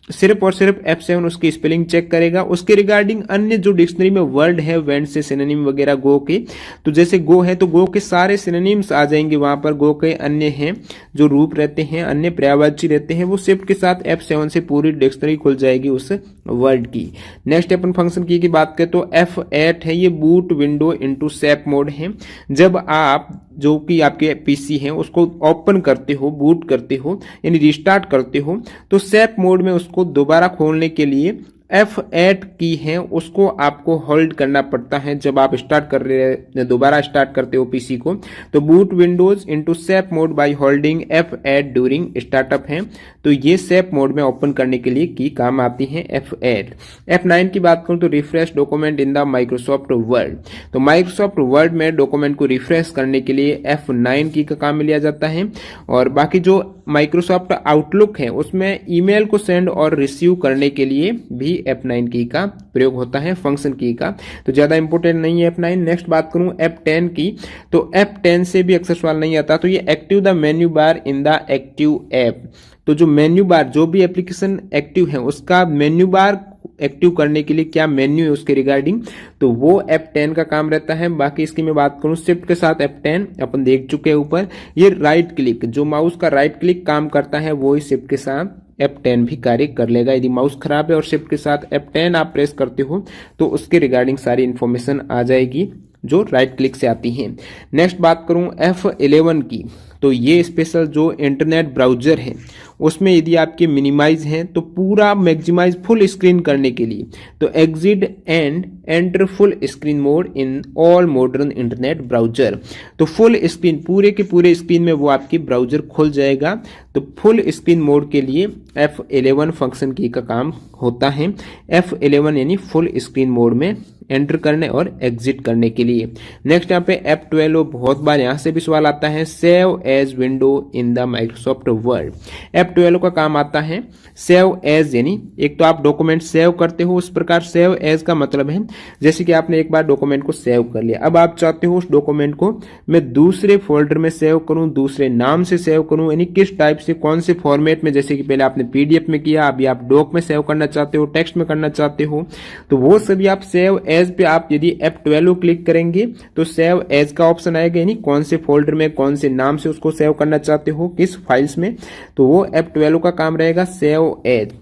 सिर्फ और सिर्फ F7 उसकी स्पेलिंग चेक करेगा। उसके रिगार्डिंग अन्य जो डिक्शनरी में वर्ड है वेंट से सिनोनिम वगैरह गो के, तो जैसे गो है तो गो के सारे सिनोनिम्स आ जाएंगे वहां पर। गो के अन्य हैं जो रूप रहते हैं, अन्य पर्यायवाची रहते हैं, वो शिफ्ट के साथ F7 से पूरी डिक्शनरी खुल जाएगी उस वर्ड की। नेक्स्ट अपन फंक्शन की बात करें तो F8 है, ये बूट विंडो इनटू सेप मोड है। जब आप जो कि आपके पीसी है उसको ओपन करते हो, बूट करते हो यानी रिस्टार्ट करते हो, तो सेप मोड में उसको दोबारा खोलने के लिए F8 की है उसको आपको होल्ड करना पड़ता है जब आप स्टार्ट कर रहे हैं, दोबारा स्टार्ट करते हो पीसी को। तो boot Windows into safe mode by holding F8 during startup है, तो ये सेफ मोड में ओपन करने के लिए की काम आती है F8। F9 की बात करूं तो refresh document in the Microsoft word, तो माइक्रोसॉफ्ट वर्ड में डॉक्यूमेंट को रिफ्रेश करने के लिए F9 की का काम लिया जाता है। और बाकी जो माइक्रोसॉफ्ट आउटलुक है उसमें ईमेल को सेंड और रिसीव करने के लिए भी F9 की का प्रयोग होता है, फंक्शन की का, तो ज्यादा इंपोर्टेंट नहीं है F9। नेक्स्ट बात करूं F10 की, तो F10 से भी अक्सर सवाल नहीं आता, तो ये active the menu bar in the active app, तो जो मेन्यू बार जो भी एप्लीकेशन एक्टिव है उसका मेन्यू बार एक्टिव करने के लिए क्या मेन्यू है उसके रिगार्डिंग, तो वो F10 का काम रहता है। बाकी इसकी मैं बात करूं शिफ्ट के साथ F10 अपन देख चुके हैं ऊपर, ये राइट क्लिक, जो माउस का राइट क्लिक काम करता है वो ही शिफ्ट के साथ F10 भी कार्य कर लेगा। यदि माउस खराब है और शिफ्ट के साथ F10 आप प्रेस करते हो तो उसके रिगार्डिंग सारी इंफॉर्मेशन आ जाएगी जो राइट क्लिक से आती है। नेक्स्ट बात करूं F11 की, तो ये स्पेशल जो इंटरनेट ब्राउजर है उसमें यदि आपके मिनिमाइज है तो पूरा मैक्सिमाइज फुल स्क्रीन करने के लिए, तो exit and enter full screen mode in all modern internet browser, तो फुल स्क्रीन पूरे के पूरे स्क्रीन में वो आपकी ब्राउजर खुल जाएगा। तो फुल स्क्रीन मोड के लिए F11 फंक्शन की का काम होता है, F11 यानी फुल स्क्रीन मोड में एंटर करने और एग्जिट करने के लिए। नेक्स्ट यहाँ पे F12 बहुत बार यहाँ से भी सवाल आता है, save as window in the Microsoft Word. F12 का काम आता है सेव एज, यानी एक तो आप डॉक्यूमेंट सेव करते हो, उस प्रकार सेव एज का मतलब है जैसे कि आपने एक बार डॉक्यूमेंट को सेव कर लिया, अब आप चाहते हो उस डॉक्यूमेंट को मैं दूसरे फोल्डर में सेव करूं, दूसरे नाम से सेव करूं, यानी किस टाइप से कौन से फॉर्मेट में, जैसे कि पहले आपने PDF में किया, अभी आप डॉक में सेव करना चाहते हो, टेक्स्ट में करना चाहते हो, तो वो सभी आप सेव एज पे आप यदि F12 क्लिक करेंगे तो सेव एज का ऑप्शन आएगा, यानी कौन से फोल्डर में कौन से नाम से उसको सेव करना चाहते हो, किस फाइल्स में, तो वो F12 का काम रहेगा सेव एज।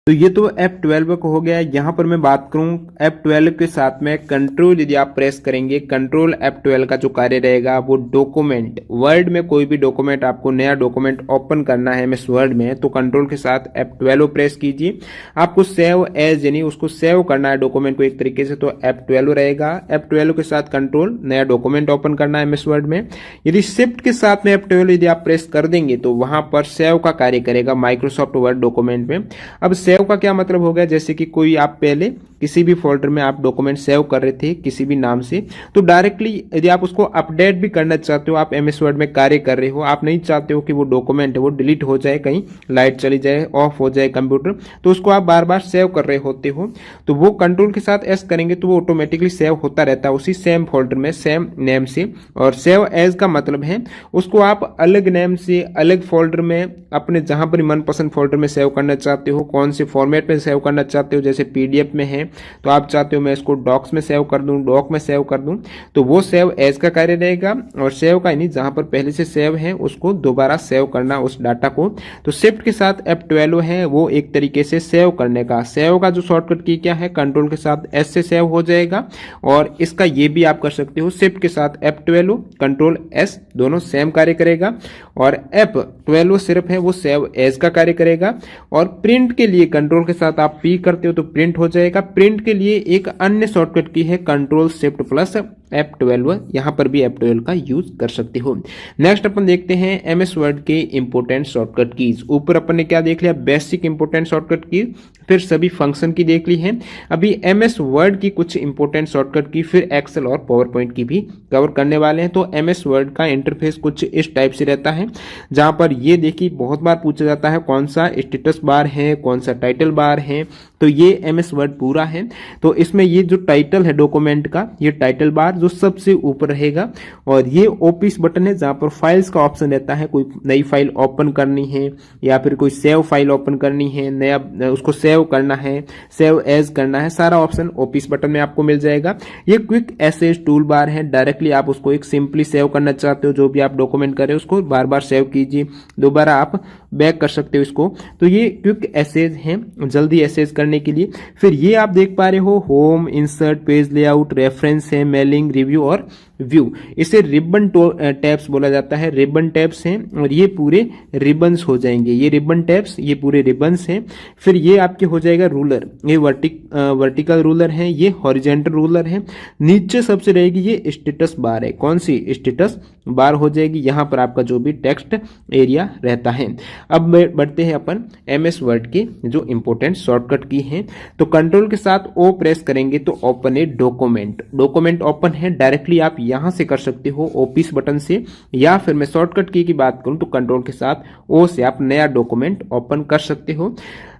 तो ये तो F12 को हो गया। यहां पर मैं बात करूं F12 के साथ में कंट्रोल, यदि आप प्रेस करेंगे कंट्रोल F12 का जो कार्य रहेगा वो डॉक्यूमेंट, वर्ड में कोई भी डॉक्यूमेंट आपको नया डॉक्यूमेंट ओपन करना है MS वर्ड में, तो कंट्रोल के साथ F12 प्रेस कीजिए। आपको सेव एज यानी उसको सेव करना है डॉक्यूमेंट को एक तरीके से, तो F12 रहेगा। F12 के साथ कंट्रोल नया डॉक्यूमेंट ओपन करना है MS वर्ड में। यदि शिफ्ट के साथ में F12 यदि आप प्रेस कर देंगे तो वहां पर सेव का कार्य करेगा माइक्रोसॉफ्ट वर्ड डॉक्यूमेंट में। अब सेव का क्या मतलब हो गया, जैसे कि कोई आप पहले किसी भी फोल्डर में आप डॉक्यूमेंट सेव कर रहे थे किसी भी नाम से, तो डायरेक्टली यदि आप उसको अपडेट भी करना चाहते हो, आप MS वर्ड में कार्य कर रहे हो, आप नहीं चाहते हो कि वो डॉक्यूमेंट है वो डिलीट हो जाए, कहीं लाइट चली जाए, ऑफ हो जाए कंप्यूटर, तो उसको आप बार बार सेव कर रहे होते हो, तो वो कंट्रोल के साथ S करेंगे तो वो ऑटोमेटिकली सेव होता रहता है उसी सेम फोल्डर में सेम नेम से। और सेव एज का मतलब है उसको आप अलग नेम से अलग फोल्डर में अपने जहां पर मनपसंद फोल्डर में सेव करना चाहते हो, कौन से फॉर्मेट में सेव करना चाहते हो, जैसे PDF में है तो आप चाहते हो मैं इसको डॉक्स में सेव कर दूं, डॉक में सेव कर दूं, तो वो सेव एज का कार्य रहेगा। और सेव का यानी जहां पर पहले से सेव है उसको दोबारा सेव करना उस डाटा को, तो शिफ्ट के साथ F12 है वो एक तरीके से सेव करने का। सेव का जो शॉर्टकट की क्या है, कंट्रोल के साथ S से सेव हो जाएगा, और इसका ये भी आप कर सकते हो शिफ्ट के साथ F12 कंट्रोल S दोनों सेम कार्य करेगा। और F12 सिर्फ है वो सेव एज का कार्य करेगा। और प्रिंट के लिए कंट्रोल के साथ आप P करते हो तो प्रिंट हो जाएगा। प्रिंट के लिए एक अन्य शॉर्टकट की है कंट्रोल शिफ्ट प्लस F12, यहां पर भी F12 का यूज कर सकते हो। नेक्स्ट अपन देखते हैं MS वर्ड के इंपोर्टेंट शॉर्टकट कीज। ऊपर अपन ने क्या देख लिया, बेसिक इंपोर्टेंट शॉर्टकट कीज, फिर सभी फंक्शन की देख ली है। अभी MS वर्ड की कुछ इंपोर्टेंट शॉर्टकट की, फिर एक्सेल और पावर पॉइंट की भी कवर करने वाले हैं। तो MS वर्ड का इंटरफेस कुछ इस टाइप से रहता है, जहां पर ये देखिए बहुत बार पूछा जाता है कौन सा स्टेटस बार है, कौन सा टाइटल बार है, तो ये MS वर्ड पूरा है। तो इसमें ये जो टाइटल है डॉक्यूमेंट का, ये टाइटल बार जो सबसे ऊपर रहेगा, और ये ऑफिस बटन है जहां पर फाइल्स का ऑप्शन रहता है, कोई नई फाइल ओपन करनी है या फिर कोई सेव फाइल ओपन करनी है, नया उसको सेव करना है, सेव एज करना है, सारा ऑप्शन ऑफिस बटन में आपको मिल जाएगा। ये क्विक एसेज टूल बार है, डायरेक्टली आप उसको एक सिंपली सेव करना चाहते हो, जो भी आप डॉक्यूमेंट कर रहे हो उसको बार बार सेव कीजिए, दोबारा आप बैक कर सकते हो इसको। तो ये क्विक एसेज है जल्दी एसेज करने के लिए। फिर ये आप देख पा रहे हो home, insert, page layout, reference है, मेलिंग, रिव्यू और व्यू। इसे रिबन टैब्स बोला जाता है, रिबन टैब्स हैं और ये पूरे रिबन्स हो जाएंगे, ये रिबन टैब्स, ये पूरे रिबन्स हैं। फिर ये आपके हो जाएगा रूलर, ये वर्टिकल रूलर है, ये हॉरिजेंटल रूलर है। नीचे सबसे रहेगी ये स्टेटस बार है, कौन सी स्टेटस बार हो जाएगी, यहां पर आपका जो भी टेक्स्ट एरिया रहता है। अब बढ़ते हैं अपन एमएस वर्ड के जो इंपॉर्टेंट शॉर्टकट की हैं। तो कंट्रोल के साथ ओ प्रेस करेंगे तो open a document, document open है, डायरेक्टली आप यहां से कर सकते हो ऑफिस बटन से, या फिर मैं शॉर्टकट की बात करूं तो कंट्रोल के साथ ओ से आप नया डॉक्यूमेंट ओपन कर सकते हो।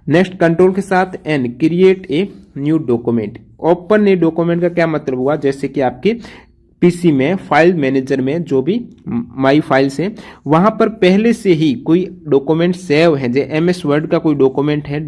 नेक्स्ट कंट्रोल के साथ N, create a new document. Open a document का क्या मतलब हुआ, जैसे कि आपके पीसी में फाइल मैनेजर में जो भी माई फाइल्स है वहां पर पहले से ही कोई डॉक्यूमेंट सेव है, जो एमएस वर्ड का कोई डॉक्यूमेंट है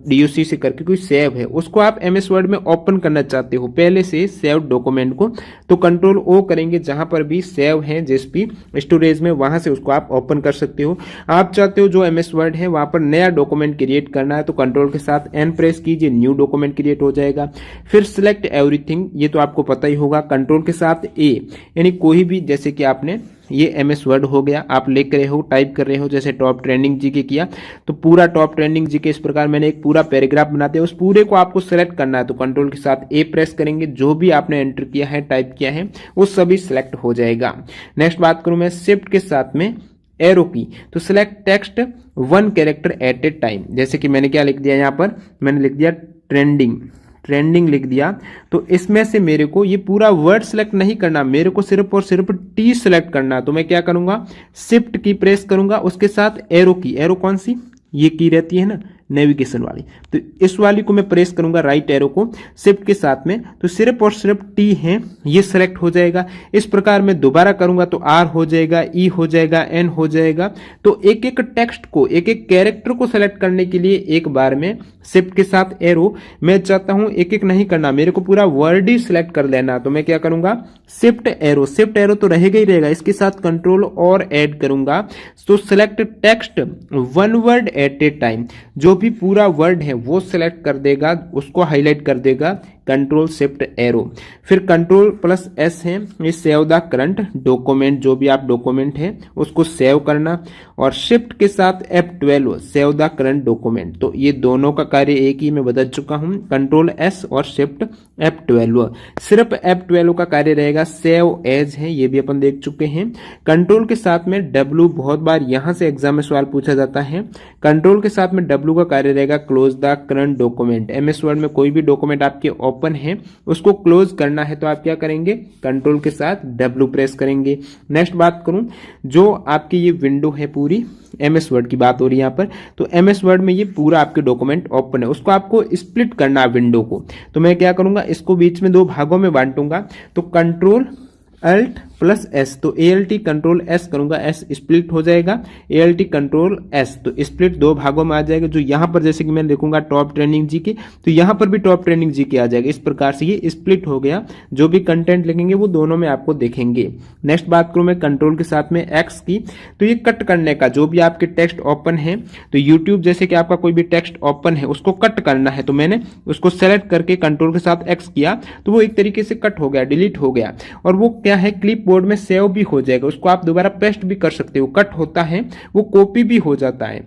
.doc से करके कोई सेव है, उसको आप एमएस वर्ड में ओपन करना चाहते हो पहले से सेव डॉक्यूमेंट को, तो कंट्रोल ओ करेंगे, जहां पर भी सेव है जेएसपी स्टोरेज में वहां से उसको आप ओपन कर सकते हो। आप चाहते हो जो एमएस वर्ड है वहां पर नया डॉक्यूमेंट क्रिएट करना है तो कंट्रोल के साथ एन प्रेस कीजिए, न्यू डॉक्यूमेंट क्रिएट हो जाएगा। फिर सिलेक्ट एवरीथिंग, ये तो आपको पता ही होगा, कंट्रोल के साथ ए, यानी कोई भी, जैसे कि आपने ये एमएस वर्ड हो गया, आप लिख रहे हो, टाइप कर रहे हो, जैसे टॉप ट्रेंडिंग जीके किया तो पूरा टॉप ट्रेंडिंग जीके इस प्रकार मैंने एक पूरा पैराग्राफ बनाते हैं, उस पूरे को आपको सेलेक्ट करना है तो कंट्रोल के साथ ए प्रेस करेंगे, जो भी आपने एंटर किया है, टाइप किया है, वो सभी सिलेक्ट हो जाएगा। नेक्स्ट बात करूं मैं शिफ्ट के साथ में एरो की, तो सिलेक्ट टेक्स्ट 1 कैरेक्टर एट ए टाइम, जैसे कि मैंने क्या लिख दिया, यहां पर मैंने लिख दिया ट्रेंडिंग लिख दिया, तो इसमें से मेरे को ये पूरा वर्ड सिलेक्ट नहीं करना, मेरे को सिर्फ और सिर्फ टी सिलेक्ट करना, तो मैं क्या करूंगा, शिफ्ट की प्रेस करूंगा, उसके साथ एरो की, एरो कौन सी, ये की रहती है ना नेविगेशन वाली, तो इस वाली को मैं प्रेस करूंगा, राइट एरो को शिफ्ट के साथ में, तो सिर्फ और सिर्फ टी है, ये सिलेक्ट हो जाएगा। इस प्रकार मैं दोबारा करूंगा तो आर हो जाएगा, ई हो जाएगा, एन हो जाएगा। तो एक एक टेक्स्ट को, एक एक कैरेक्टर को सेलेक्ट करने के लिए एक बार में शिफ्ट के साथ एरो, मैं चाहता हूं एक एक नहीं करना, मेरे को पूरा वर्ड ही सिलेक्ट कर लेना, तो मैं क्या करूंगा, शिफ्ट एरो तो रहेगा ही रहेगा, इसके साथ कंट्रोल और ऐड करूंगा, तो select text 1 word at A time, जो भी पूरा वर्ड है वो सिलेक्ट कर देगा, उसको हाईलाइट कर देगा, कंट्रोल शिफ्ट एरो। फिर कंट्रोल प्लस एस है, ये सेव द करंट डॉक्यूमेंट, जो भी आप डॉक्यूमेंट है उसको सेव करना, और शिफ्ट के साथ F12 save the current document, तो ये दोनों का कार्य एक ही मैं बदल चुका हूं, कंट्रोल एस और शिफ्ट F12, सिर्फ F12 का कार्य रहेगा सेव एज है, ये भी अपन देख चुके हैं। कंट्रोल के साथ में W, बहुत बार यहां से एग्जाम में सवाल पूछा जाता है, कंट्रोल के साथ में W का कार्य रहेगा close the current document. MS word में कोई भी डॉक्यूमेंट आपके ओपन है उसको क्लोज करना है तो आप क्या करेंगे, कंट्रोल के साथ W प्रेस करेंगे। नेक्स्ट बात करूं, जो आपकी ये विंडो है पूरी, एमएस वर्ड की बात हो रही है यहाँ पर, तो एमएस वर्ड में ये पूरा आपके डॉक्यूमेंट ओपन है, उसको आपको स्प्लिट करना है विंडो को, तो मैं क्या करूंगा, इसको बीच में 2 भागों में बांटूंगा, तो कंट्रोल अल्ट प्लस एस, तो ALT कंट्रोल एस करूंगा, एस स्प्लिट हो जाएगा, ALT कंट्रोल एस, तो स्प्लिट 2 भागों में आ जाएगा। जो यहां पर जैसे कि मैं लिखूंगा टॉप ट्रेंडिंग जीके, तो यहां पर भी टॉप ट्रेंडिंग जीके आ जाएगा, इस प्रकार से ये स्प्लिट हो गया, जो भी कंटेंट लिखेंगे वो दोनों में आपको देखेंगे। नेक्स्ट बात करूं मैं कंट्रोल के साथ में एक्स की, तो ये कट करने का, जो भी आपके टेक्स्ट ओपन है, तो यूट्यूब जैसे कि आपका कोई भी टेक्स्ट ओपन है उसको कट करना है, तो मैंने उसको सेलेक्ट करके कंट्रोल के साथ एक्स किया, तो वो एक तरीके से कट हो गया, डिलीट हो गया, और वो क्या है, क्लिप बोर्ड में सेव भी हो जाएगा, उसको आप दोबारा पेस्ट भी कर सकते हो, कट होता है वो कॉपी भी हो जाता है।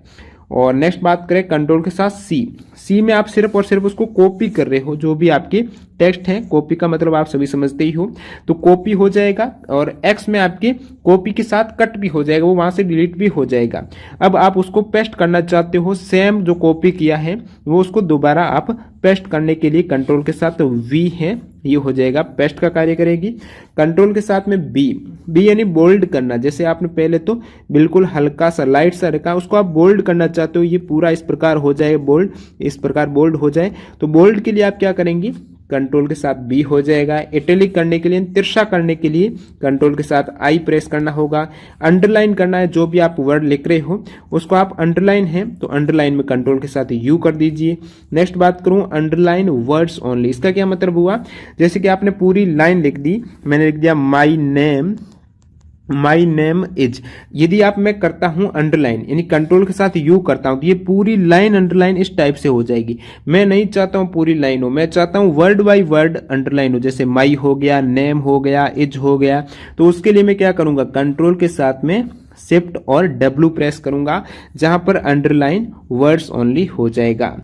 और नेक्स्ट बात करें कंट्रोल के साथ सी में आप सिर्फ और सिर्फ उसको कॉपी कर रहे हो, जो भी आपके टेक्स्ट है, कॉपी का मतलब आप सभी समझते ही हो, तो कॉपी हो जाएगा, और एक्स में आपके कॉपी के साथ कट भी हो जाएगा, वो वहां से डिलीट भी हो जाएगा। अब आप उसको पेस्ट करना चाहते हो, सेम जो कॉपी किया है वो उसको दोबारा आप पेस्ट करने के लिए कंट्रोल के साथ वी है, ये हो जाएगा, पेस्ट का कार्य करेगी। कंट्रोल के साथ में बी यानी बोल्ड करना, जैसे आपने पहले तो बिल्कुल हल्का सा लाइट सा रखा, उसको आप बोल्ड करना चाहते हो, ये पूरा इस प्रकार हो जाए बोल्ड, इस प्रकार बोल्ड हो जाए, तो बोल्ड के लिए आप क्या करेंगे, कंट्रोल के साथ बी हो जाएगा। इटैलिक करने के लिए, तिरछा करने के लिए कंट्रोल के साथ आई प्रेस करना होगा। अंडरलाइन करना है, जो भी आप वर्ड लिख रहे हो उसको आप अंडरलाइन है तो अंडरलाइन में कंट्रोल के साथ यू कर दीजिए। नेक्स्ट बात करूं अंडरलाइन वर्ड्स ओनली, इसका क्या मतलब हुआ, जैसे कि आपने पूरी लाइन लिख दी, मैंने लिख दिया my name my name is, यदि आप मैं करता हूं अंडरलाइन यानी कंट्रोल के साथ यू करता हूं तो ये पूरी लाइन अंडरलाइन इस टाइप से हो जाएगी। मैं नहीं चाहता हूं पूरी लाइन हो, मैं चाहता हूं वर्ड बाय वर्ड अंडरलाइन हो, जैसे माई हो गया, नेम हो गया, इज हो गया। तो उसके लिए मैं क्या करूंगा, कंट्रोल के साथ में शिफ्ट और डब्ल्यू प्रेस करूंगा, जहां पर अंडरलाइन वर्ड्स ओनली हो जाएगा।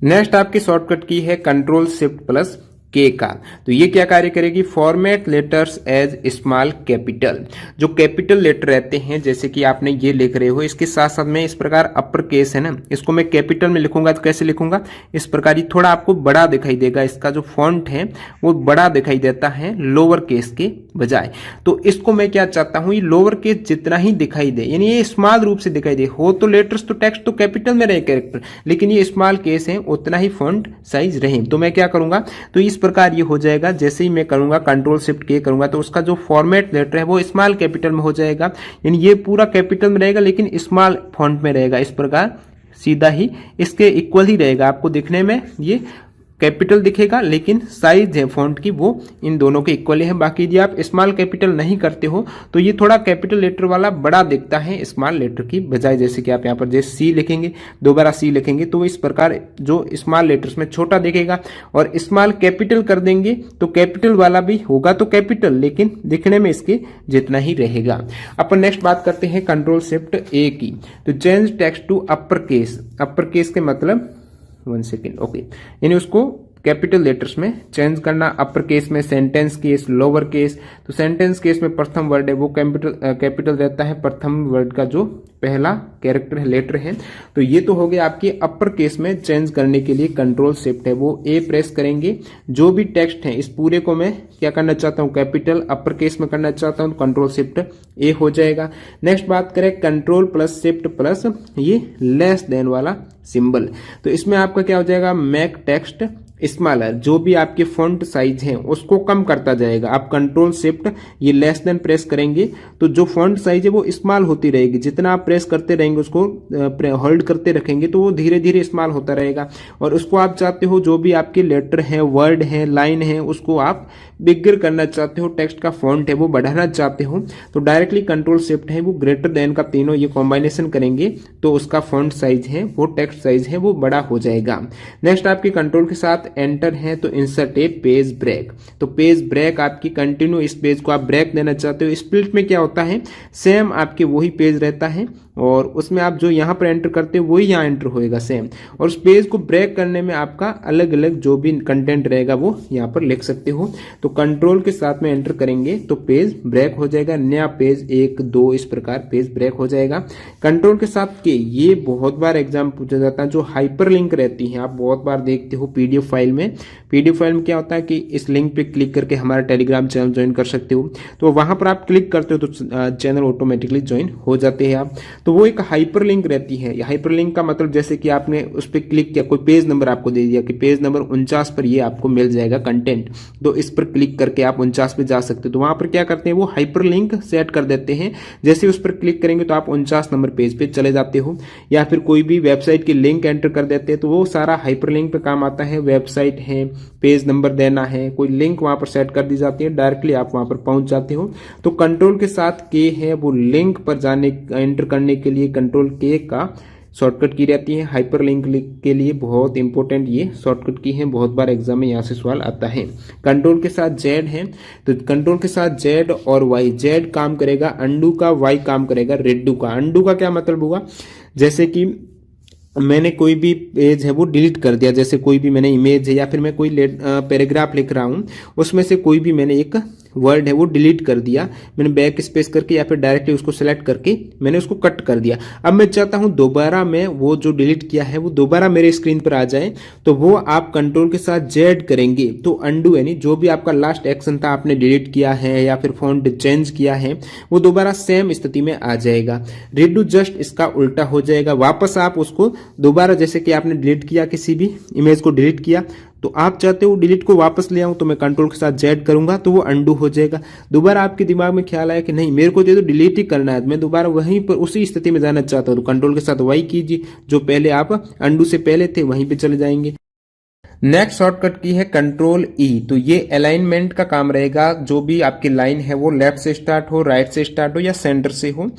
नेक्स्ट आपकी शॉर्टकट की है कंट्रोल शिफ्ट प्लस के का। तो ये क्या कार्य करेगी, format letters as small capital. जो कैपिटल लेटर रहते हैं, जैसे कि आपने ये लिख रहे हो, इसके साथ साथ में इस प्रकार अपर केस है ना, इसको मैं कैपिटल में लिखूंगा तो कैसे लिखूंगा, इस प्रकार। ये थोड़ा आपको बड़ा दिखाई देगा, इसका जो फॉन्ट है वो बड़ा दिखाई देता है लोअर केस के बजाय। तो इसको मैं क्या चाहता हूं, ये लोअर केस जितना ही दिखाई दे, यानी ये स्मॉल रूप से दिखाई दे। हो तो लेटर्स तो टेक्स्ट तो कैपिटल में रहे कैरेक्टर, लेकिन ये स्मॉल केस है, उतना ही फॉन्ट साइज रहे। तो मैं क्या करूंगा, तो इस प्रकार ये हो जाएगा। जैसे ही मैं करूंगा कंट्रोल शिफ्ट के करूंगा तो उसका जो फॉर्मेट लेटर है वो स्मॉल कैपिटल में हो जाएगा, यानी ये पूरा कैपिटल में रहेगा लेकिन स्मॉल फॉन्ट में रहेगा। इस प्रकार सीधा ही इसके इक्वल ही रहेगा, आपको दिखने में ये कैपिटल दिखेगा लेकिन साइज है फॉन्ट की वो इन दोनों के इक्वल है। बाकी यदि आप स्मॉल कैपिटल नहीं करते हो तो ये थोड़ा कैपिटल लेटर वाला बड़ा दिखता है स्मॉल लेटर की बजाय। जैसे कि आप यहाँ पर जैसे सी लिखेंगे, दोबारा सी लिखेंगे तो इस प्रकार जो स्मॉल लेटर्स में छोटा दिखेगा, और स्मॉल कैपिटल कर देंगे तो कैपिटल वाला भी होगा तो कैपिटल, लेकिन दिखने में इसके जितना ही रहेगा। अपन नेक्स्ट बात करते हैं कंट्रोल शिफ्ट ए की। तो change text to upper case. Upper case के मतलब 1 सेकेंड, ओके, यानी उसको कैपिटल लेटर्स में चेंज करना। अपर केस में सेंटेंस केस, लोअर केस। तो सेंटेंस केस में प्रथम वर्ड है वो कैपिटल रहता है, प्रथम वर्ड का जो पहला कैरेक्टर है, लेटर है। तो ये तो हो गया आपके अपर केस में चेंज करने के लिए कंट्रोल शिफ्ट है वो ए प्रेस करेंगे। जो भी टेक्स्ट है इस पूरे को मैं क्या करना चाहता हूँ, कैपिटल अपर केस में करना चाहता हूँ, कंट्रोल शिफ्ट ए हो जाएगा। नेक्स्ट बात करें कंट्रोल प्लस शिफ्ट प्लस ये लेस देन वाला सिंबल। तो इसमें आपका क्या हो जाएगा, मेक टेक्स्ट स्मॉलर। जो भी आपके फॉन्ट साइज है उसको कम करता जाएगा। आप कंट्रोल शिफ्ट ये लेस देन प्रेस करेंगे तो जो फॉन्ट साइज है वो स्मॉल होती रहेगी। जितना आप प्रेस करते रहेंगे, उसको होल्ड करते रखेंगे तो वो धीरे धीरे स्मॉल होता रहेगा। और उसको आप चाहते हो जो भी आपके लेटर है, वर्ड है, लाइन है, उसको आप बिगर करना चाहते हो, टेक्स्ट का फॉन्ट है वो बढ़ाना चाहते हो, तो डायरेक्टली कंट्रोल शिफ्ट है वो ग्रेटर देन का तीनों ये कॉम्बिनेशन करेंगे तो उसका फॉन्ट साइज है वो टेक्स्ट साइज है वो बड़ा हो जाएगा। नेक्स्ट आपके कंट्रोल के साथ एंटर है तो इंसर्ट ए पेज ब्रेक। तो पेज ब्रेक आपकी कंटिन्यू इस पेज को आप ब्रेक देना चाहते हो। स्प्लिट में क्या होता है, सेम आपके वही पेज रहता है और उसमें आप जो यहाँ पर एंटर करते हो वही यहाँ एंटर होएगा सेम। और उस पेज को ब्रेक करने में आपका अलग अलग जो भी कंटेंट रहेगा वो यहाँ पर लिख सकते हो। तो कंट्रोल के साथ में एंटर करेंगे तो पेज ब्रेक हो जाएगा, नया पेज 1 2 इस प्रकार पेज ब्रेक हो जाएगा। कंट्रोल के साथ के ये बहुत बार एग्जाम पूछा जाता है, जो हाइपर लिंक रहती है आप बहुत बार देखते हो पीडीएफ फाइल में। पीडीएफ फाइल में क्या होता है कि इस लिंक पे क्लिक करके हमारा टेलीग्राम चैनल ज्वाइन कर सकते हो। तो वहां पर आप क्लिक करते हो तो चैनल ऑटोमेटिकली ज्वाइन हो जाते हैं आप। तो वो एक हाइपर लिंक रहती है। हाइपर लिंक का मतलब जैसे कि आपने उस पर क्लिक किया, कोई पेज नंबर आपको दे दिया कि पेज नंबर 49 पर ये आपको मिल जाएगा कंटेंट, तो इस पर क्लिक करके आप 49 पे जा सकते हो। तो वहां पर क्या करते हैं वो हाइपर लिंक सेट कर देते हैं। जैसे उस पर क्लिक करेंगे तो आप 49 नंबर पेज पे चले जाते हो। या फिर कोई भी वेबसाइट की लिंक एंटर कर देते हैं तो वो सारा हाइपर लिंक पे काम आता है। वेबसाइट है, पेज नंबर देना है, कोई लिंक वहां पर सेट कर दी जाती है, डायरेक्टली आप वहां पर पहुंच जाते हो। तो कंट्रोल के साथ के है वो लिंक पर जाने एंटर करने के लिए कंट्रोल के का शॉर्टकट की रहती है। हाइपर लिंक के लिए बहुत इंपॉर्टेंट ये शॉर्टकट की है, बहुत बार एग्जाम में यहाँ से सवाल आता है। कंट्रोल के साथ जेड है तो कंट्रोल के साथ जेड और वाई। जेड काम करेगा अंडू का, वाई काम करेगा रेडू का। अंडू का क्या मतलब होगा, जैसे कि मैंने कोई भी पेज है वो डिलीट कर दिया, जैसे कोई भी मैंने इमेज है या फिर मैं कोई पैराग्राफ लिख रहा हूं उसमें से कोई भी मैंने एक वर्ड है वो डिलीट कर दिया, मैंने बैक स्पेस करके या फिर डायरेक्टली उसको सेलेक्ट करके मैंने उसको कट कर दिया। अब मैं चाहता हूं दोबारा मैं वो जो डिलीट किया है वो दोबारा मेरे स्क्रीन पर आ जाए, तो वो आप कंट्रोल के साथ जेड करेंगे तो अंडू यानी जो भी आपका लास्ट एक्शन था आपने डिलीट किया है या फिर फॉन्ट चेंज किया है वो दोबारा सेम स्थिति में आ जाएगा। रिडू जस्ट इसका उल्टा हो जाएगा, वापस आप उसको दोबारा, जैसे कि आपने डिलीट किया किसी भी इमेज को डिलीट किया तो आप चाहते हो डिलीट को वापस ले आऊं तो मैं कंट्रोल के साथ जेड करूंगा तो वो अंडू हो जाएगा। दोबारा आपके दिमाग में ख्याल आया कि नहीं मेरे को तो डिलीट ही करना है, मैं दोबारा वहीं पर उसी स्थिति में जाना चाहता हूं तो कंट्रोल के साथ वाई कीजिए, जो पहले आप अंडू से पहले थे वहीं पे चले जाएंगे। नेक्स्ट शॉर्टकट की है कंट्रोल ई। तो ये अलाइनमेंट का काम रहेगा, जो भी आपकी लाइन है वो लेफ्ट से स्टार्ट हो, राइट से स्टार्ट हो या सेंटर से हो।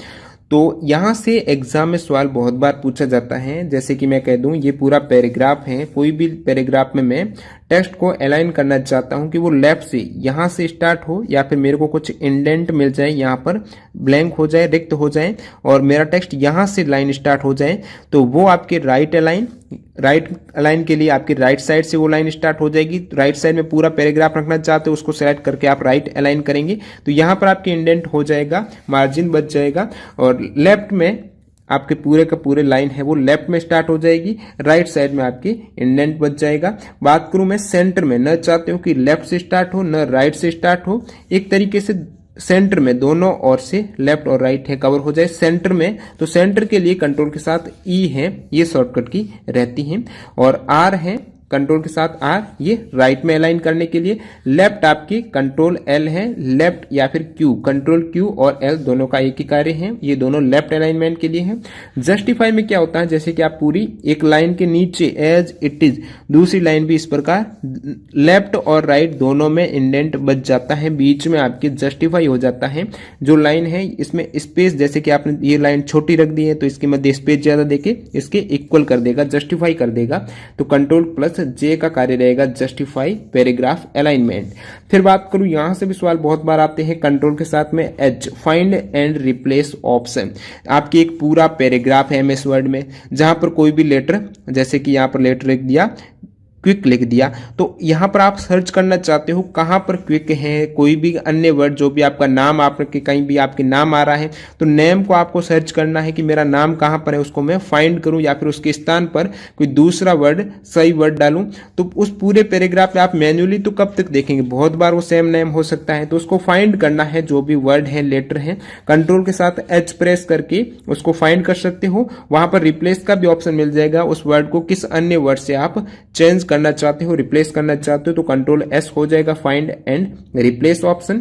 तो यहां से एग्जाम में सवाल बहुत बार पूछा जाता है। जैसे कि मैं कह दूं ये पूरा पैराग्राफ है, कोई भी पैराग्राफ में मैं टेक्स्ट को अलाइन करना चाहता हूं कि वो लेफ्ट से यहां से स्टार्ट हो, या फिर मेरे को कुछ इंडेंट मिल जाए, यहां पर ब्लैंक हो जाए, रिक्त हो जाए और मेरा टेक्स्ट यहां से लाइन स्टार्ट हो जाए, तो वो आपके राइट अलाइन के लिए आपकी राइट साइड से वो लाइन स्टार्ट हो जाएगी। राइट साइड में पूरा पैराग्राफ रखना चाहते हो, उसको सेलेक्ट करके आप राइट अलाइन करेंगे तो यहां पर आपकी इंडेंट हो जाएगा, मार्जिन बच जाएगा। और लेफ्ट में आपके पूरे का पूरे लाइन है वो लेफ्ट में स्टार्ट हो जाएगी, राइट साइड में आपकी इंडेंट बच जाएगा। बात करूं मैं सेंटर में, न चाहते हो कि लेफ्ट से स्टार्ट हो न राइट से स्टार्ट हो, एक तरीके से सेंटर में दोनों ओर से लेफ्ट और राइट है कवर हो जाए सेंटर में। तो सेंटर के लिए कंट्रोल के साथ ई है, ये शॉर्टकट की रहती है। और आर है, कंट्रोल के साथ आर, ये राइट में अलाइन करने के लिए। लेफ्ट आपकी कंट्रोल एल है, लेफ्ट या फिर क्यू, कंट्रोल क्यू और एल दोनों का एक ही कार्य है, ये दोनों लेफ्ट अलाइनमेंट के लिए है। जस्टिफाई में क्या होता है, जैसे कि आप पूरी एक लाइन के नीचे एज इट इज, दूसरी लाइन भी इस प्रकार, लेफ्ट और राइट दोनों में इंडेंट बच जाता है, बीच में आपके जस्टिफाई हो जाता है। जो लाइन है इसमें स्पेस, जैसे कि आपने ये लाइन छोटी रख दी है तो इसके मध्य स्पेस ज्यादा देके इसके इक्वल कर देगा, जस्टिफाई कर देगा। तो कंट्रोल प्लस जे का कार्य रहेगा जस्टिफाई पैराग्राफ अलाइनमेंट। फिर बात करूं, यहां से भी सवाल बहुत बार आते हैं कंट्रोल के साथ में H, find and replace option. आपकी एक पूरा पैराग्राफ है एमएस वर्ड में, जहां पर कोई भी लेटर, जैसे कि यहां पर लेटर लिख दिया, क्विक लिख दिया, तो यहां पर आप सर्च करना चाहते हो कहां पर क्विक है, कोई भी अन्य वर्ड, जो भी आपका नाम, आपके कहीं भी आपके नाम आ रहा है तो नेम को आपको सर्च करना है कि मेरा नाम कहां पर है, उसको मैं फाइंड करूं या फिर उसके स्थान पर कोई दूसरा वर्ड, सही वर्ड डालूं। तो उस पूरे पैराग्राफ में आप मैन्युअली तो कब तक देखेंगे, बहुत बार वो सेम नेम हो सकता है, तो उसको फाइंड करना है, जो भी वर्ड है, लेटर है, कंट्रोल के साथ एच प्रेस करके उसको फाइंड कर सकते हो। वहां पर रिप्लेस का भी ऑप्शन मिल जाएगा, उस वर्ड को किस अन्य वर्ड से आप चेंज करना चाहते हो, रिप्लेस करना चाहते हो, तो कंट्रोल एस हो जाएगा फाइंड एंड रिप्लेस ऑप्शन।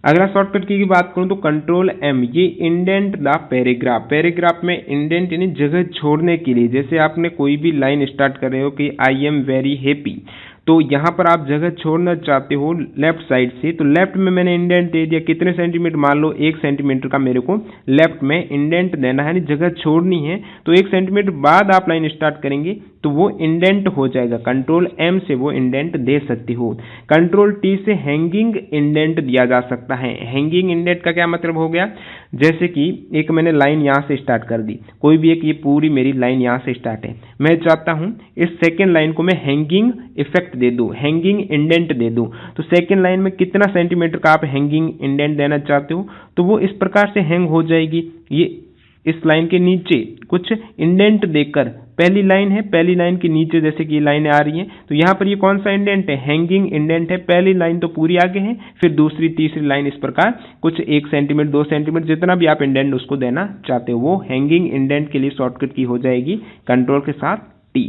अगला शॉर्टकट की बात करूं तो कंट्रोल एम, ये इंडेंट द पैराग्राफ। पैराग्राफ में इंडेंट यानी जगह छोड़ने के लिए, जैसे आपने कोई भी लाइन स्टार्ट कर रहे हो कि आई एम वेरी हैप्पी, तो यहां पर आप जगह छोड़ना चाहते हो लेफ्ट साइड से, तो लेफ्ट में मैंने इंडेंट दे दिया, कितने सेंटीमीटर, मान लो 1 सेंटीमीटर का मेरे को लेफ्ट में इंडेंट देना है, यानी जगह छोड़नी है। तो 1 सेंटीमीटर बाद आप लाइन स्टार्ट करेंगे तो वो इंडेंट हो जाएगा, कंट्रोल एम से वो इंडेंट दे सकती हो। कंट्रोल टी से हैंगिंग इंडेंट दिया जा सकता है। हैंगिंग इंडेंट का क्या मतलब हो गया, जैसे कि एक मैंने लाइन यहां से स्टार्ट कर दी, कोई भी एक, ये पूरी मेरी लाइन यहां से स्टार्ट है, मैं चाहता हूं इस सेकेंड लाइन को मैं हैंगिंग इफेक्ट दे दूं, हैंगिंग इंडेंट दे दूं, तो सेकेंड लाइन में कितना सेंटीमीटर का आप हैंगिंग इंडेंट देना चाहते हो, तो वो इस प्रकार से हैंग हो जाएगी। ये इस लाइन के नीचे कुछ इंडेंट देकर, पहली लाइन है, पहली लाइन के नीचे जैसे कि ये लाइनें आ रही हैं, तो यहां पर ये कौन सा इंडेंट है, हैंगिंग इंडेंट है। पहली लाइन तो पूरी आगे है, फिर दूसरी तीसरी लाइन इस प्रकार कुछ 1 सेंटीमीटर 2 सेंटीमीटर जितना भी आप इंडेंट उसको देना चाहते हो, वो हैंगिंग इंडेंट के लिए शॉर्टकट की हो जाएगी कंट्रोल के साथ टी।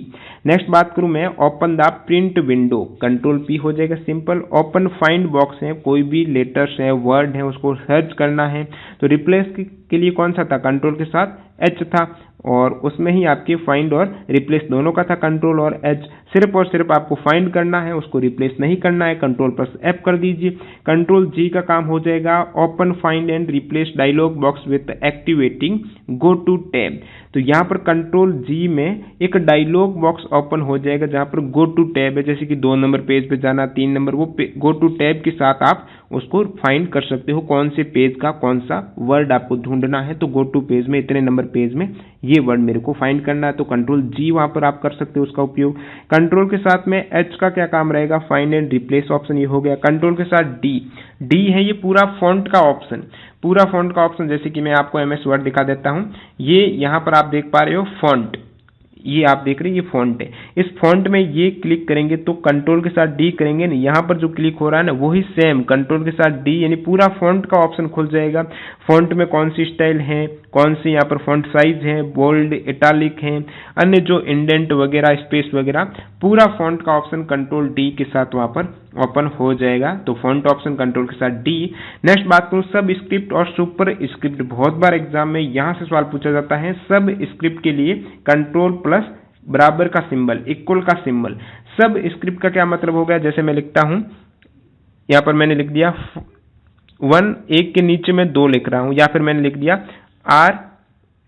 नेक्स्ट बात करूं मैं, open the print window, control P हो जाएगा सिंपल। ओपन फाइंड बॉक्स है, कोई भी लेटर्स है, वर्ड है, उसको सर्च करना है, तो रिप्लेस के लिए कौन सा था, कंट्रोल के साथ एच था, और उसमें ही आपके फाइंड और रिप्लेस दोनों का था कंट्रोल और एच। सिर्फ और सिर्फ आपको फाइंड करना है, उसको रिप्लेस नहीं करना है, कंट्रोल प्लस एफ कर दीजिए। कंट्रोल जी का काम हो जाएगा open find and replace dialog box with activating go to tab. तो यहाँ पर कंट्रोल जी में एक डायलॉग बॉक्स ओपन हो जाएगा जहां पर गो टू टैब है, जैसे कि 2 नंबर पेज पे जाना, 3 नंबर, वो गो टू टैब के साथ आप उसको फाइंड कर सकते हो कौन से पेज का कौन सा वर्ड आपको ढूंढना है। तो गो टू पेज में, इतने नंबर पेज में ये वर्ड मेरे को फाइंड करना है, तो कंट्रोल जी वहां पर आप कर सकते हो उसका उपयोग। कंट्रोल के साथ में एच का क्या काम रहेगा, फाइंड एंड रिप्लेस ऑप्शन ये हो गया। कंट्रोल के साथ डी, डी है ये पूरा फॉन्ट का ऑप्शन, पूरा फॉन्ट का ऑप्शन, जैसे कि मैं आपको एमएस वर्ड दिखा देता हूं। ये यहां पर आप देख पा रहे हो फॉन्ट, ये आप देख रहे हैं ये फॉन्ट है, इस फॉन्ट में ये क्लिक करेंगे तो कंट्रोल के साथ डी करेंगे ना, यहाँ पर जो क्लिक हो रहा है ना वही सेम कंट्रोल के साथ डी, यानी पूरा फॉन्ट का ऑप्शन खुल जाएगा। फॉन्ट में कौन सी स्टाइल है, कौन सी यहाँ पर फॉन्ट साइज है, बोल्ड, इटालिक है, अन्य जो इंडेंट वगैरह, स्पेस वगैरह, पूरा फॉन्ट का ऑप्शन कंट्रोल डी के साथ वहां पर ओपन हो जाएगा। तो फॉन्ट ऑप्शन कंट्रोल के साथ डी। नेक्स्ट बात करूं सब स्क्रिप्ट और सुपर स्क्रिप्ट, बहुत बार एग्जाम में यहां से सवाल पूछा जाता है। सब स्क्रिप्ट के लिए कंट्रोल प्लस बराबर का सिंबल, इक्वल का सिंबल। सब स्क्रिप्ट का क्या मतलब हो गया, जैसे मैं लिखता हूं, यहां पर मैंने लिख दिया 1, एक के नीचे मैं 2 लिख रहा हूं, या फिर मैंने लिख दिया आर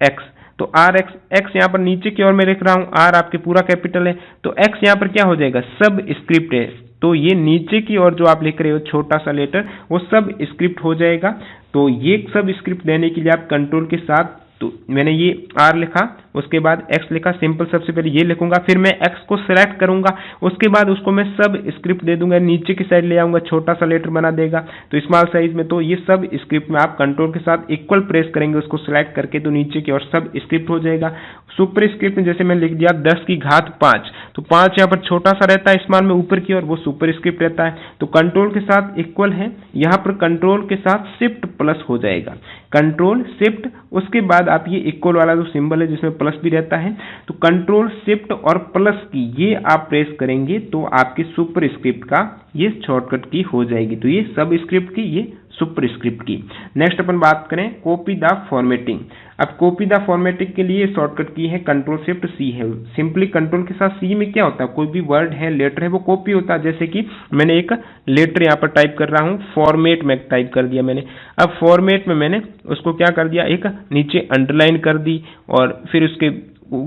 एक्स, तो आर एक्स, एक्स यहाँ पर नीचे की ओर मैं लिख रहा हूं, आर आपके पूरा कैपिटल है, तो एक्स यहाँ पर क्या हो जाएगा, सब स्क्रिप्ट है। तो ये नीचे की ओर जो आप लिख रहे हो छोटा सा लेटर, वो सब स्क्रिप्ट हो जाएगा। तो ये सब स्क्रिप्ट देने के लिए आप कंट्रोल के साथ, तो मैंने ये आर लिखा, उसके बाद एक्स लिखा, सिंपल सबसे पहले ये लिखूंगा, फिर मैं एक्स को सिलेक्ट करूंगा, उसके बाद उसको मैं सब स्क्रिप्ट दे दूंगा, नीचे की साइड ले आऊंगा, छोटा सा लेटर बना देगा तो स्मॉल साइज में। तो ये सब स्क्रिप्ट में आप कंट्रोल के साथ इक्वल प्रेस करेंगे उसको सिलेक्ट करके, तो नीचे की और सब स्क्रिप्ट हो जाएगा। सुपर स्क्रिप्ट में जैसे मैं लिख दिया 10 की घात 5, तो 5 यहाँ पर छोटा सा रहता है स्मॉल में ऊपर की ओर, वो सुपर स्क्रिप्ट रहता है। तो कंट्रोल के साथ इक्वल है, यहाँ पर कंट्रोल के साथ शिफ्ट प्लस हो जाएगा, कंट्रोल शिफ्ट, उसके बाद आप ये इक्वल वाला जो सिंबल है जिसमें प्लस भी रहता है, तो कंट्रोल शिफ्ट और प्लस की ये आप प्रेस करेंगे तो आपकी सुपर स्क्रिप्ट का ये शॉर्टकट की हो जाएगी। तो ये सब स्क्रिप्ट की, ये सुपर स्क्रिप्ट की। नेक्स्ट अपन बात करें कॉपी द फॉर्मेटिंग। अब कॉपी द फॉर्मेटिंग के लिए शॉर्टकट की है कंट्रोल शिफ्ट सी है। सिंपली कंट्रोल के साथ सी में क्या होता है, कोई भी वर्ड है, लेटर है, वो कॉपी होता है। जैसे कि मैंने एक लेटर यहाँ पर टाइप कर रहा हूँ, फॉर्मेट में टाइप कर दिया मैंने। अब फॉर्मेट में मैंने उसको क्या कर दिया, एक नीचे अंडरलाइन कर दी, और फिर उसके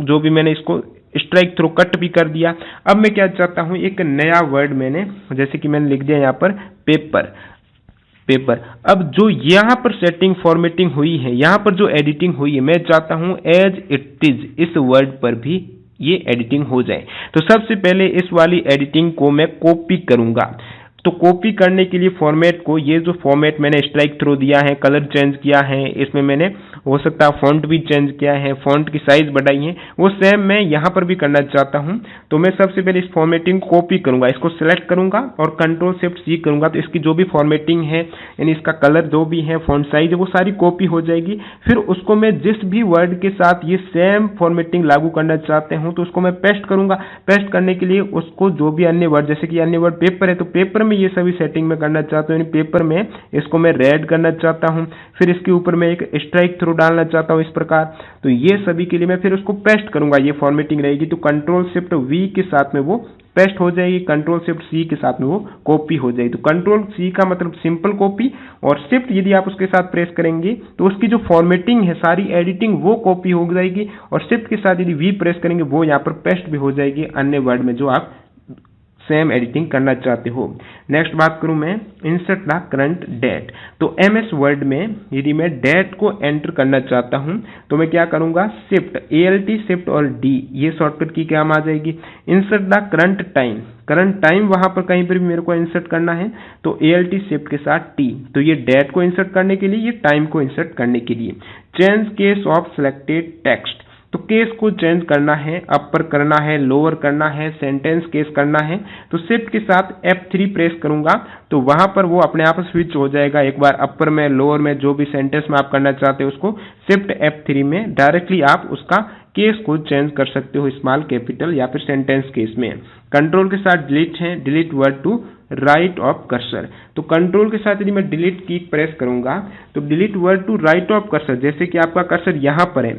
जो भी मैंने इसको स्ट्राइक थ्रू कट भी कर दिया। अब मैं क्या चाहता हूं, एक नया वर्ड मैंने, जैसे कि मैंने लिख दिया यहाँ पर पेपर, पेपर। अब जो यहाँ पर सेटिंग फॉर्मेटिंग हुई है, यहाँ पर जो एडिटिंग हुई है, मैं चाहता हूं एज इट इज इस वर्ड पर भी ये एडिटिंग हो जाए। तो सबसे पहले इस वाली एडिटिंग को मैं कॉपी करूंगा। तो कॉपी करने के लिए फॉर्मेट को, ये जो फॉर्मेट मैंने स्ट्राइक थ्रो दिया है, कलर चेंज किया है, इसमें मैंने हो सकता है फॉन्ट भी चेंज किया है, फॉन्ट की साइज बढ़ाई है, वो सेम मैं यहाँ पर भी करना चाहता हूँ। तो मैं सबसे पहले इस फॉर्मेटिंग कॉपी करूंगा, इसको सिलेक्ट करूंगा और कंट्रोल शिफ्ट सी करूंगा, तो इसकी जो भी फॉर्मेटिंग है, यानी इसका कलर जो भी है, फॉन्ट साइज है, वो सारी कॉपी हो जाएगी। फिर उसको मैं जिस भी वर्ड के साथ ये सेम फॉर्मेटिंग लागू करना चाहते हूँ, तो उसको मैं पेस्ट करूंगा। पेस्ट करने के लिए उसको जो भी अन्य वर्ड, जैसे कि अन्य वर्ड पेपर है, तो पेपर में ये सभी सेटिंग में करना चाहता हूँ, यानी पेपर में इसको मैं रेड करना चाहता हूँ। फिर इसके ऊपर मैं एक स्ट्राइक थ्रू डालना चाहता हूँ इस प्रकार। तो ये सभी के लिए मैं फिर उसको पेस्ट करूंगा, ये फॉर्मेटिंग रहेगी। तो कंट्रोल शिफ्ट वी के साथ में वो पेस्ट हो जाएगी, कंट्रोल शिफ्ट सी के साथ में वो कॉपी हो जाएगी। तो कंट्रोल सी का मतलब सिंपल कॉपी, और शिफ्ट यदि आप उसके साथ प्रेस करेंगे तो उसकी जो फॉर्मेटिंग है, सारी एडिटिंग वो कॉपी हो जाएगी, और शिफ्ट के साथ यदि वी प्रेस करेंगे वो यहाँ पर पेस्ट भी हो जाएगी अन्य वर्ड में जो आप सेम एडिटिंग करना चाहते हो। नेक्स्ट बात करूं मैं इंसर्ट द करंट डेट। तो एमएस वर्ड में यदि मैं डेट को एंटर करना चाहता हूं तो मैं क्या करूंगा, शिफ्ट ALT शिफ्ट और D, ये शॉर्टकट की काम आ जाएगी। Insert the current time, current time वहां पर कहीं पर भी मेरे को इंसर्ट करना है, तो ALT शिफ्ट के साथ T, तो ये डेट को इंसर्ट करने के लिए, ये टाइम को इंसर्ट करने के लिए। Change case of selected text, तो केस को चेंज करना है, अपर करना है, लोअर करना है, सेंटेंस केस करना है, तो शिफ्ट के साथ F3 प्रेस करूंगा तो वहां पर वो अपने आप स्विच हो जाएगा। एक बार अपर में, लोअर में, जो भी सेंटेंस में आप करना चाहते हो उसको शिफ्ट F3 में डायरेक्टली आप उसका केस को चेंज कर सकते हो, स्मॉल, कैपिटल या फिर सेंटेंस केस में। कंट्रोल के साथ डिलीट है, delete word to right of cursor. तो कंट्रोल के साथ यदि मैं डिलीट की प्रेस करूंगा तो delete word to right of cursor, जैसे कि आपका कर्सर यहां पर है,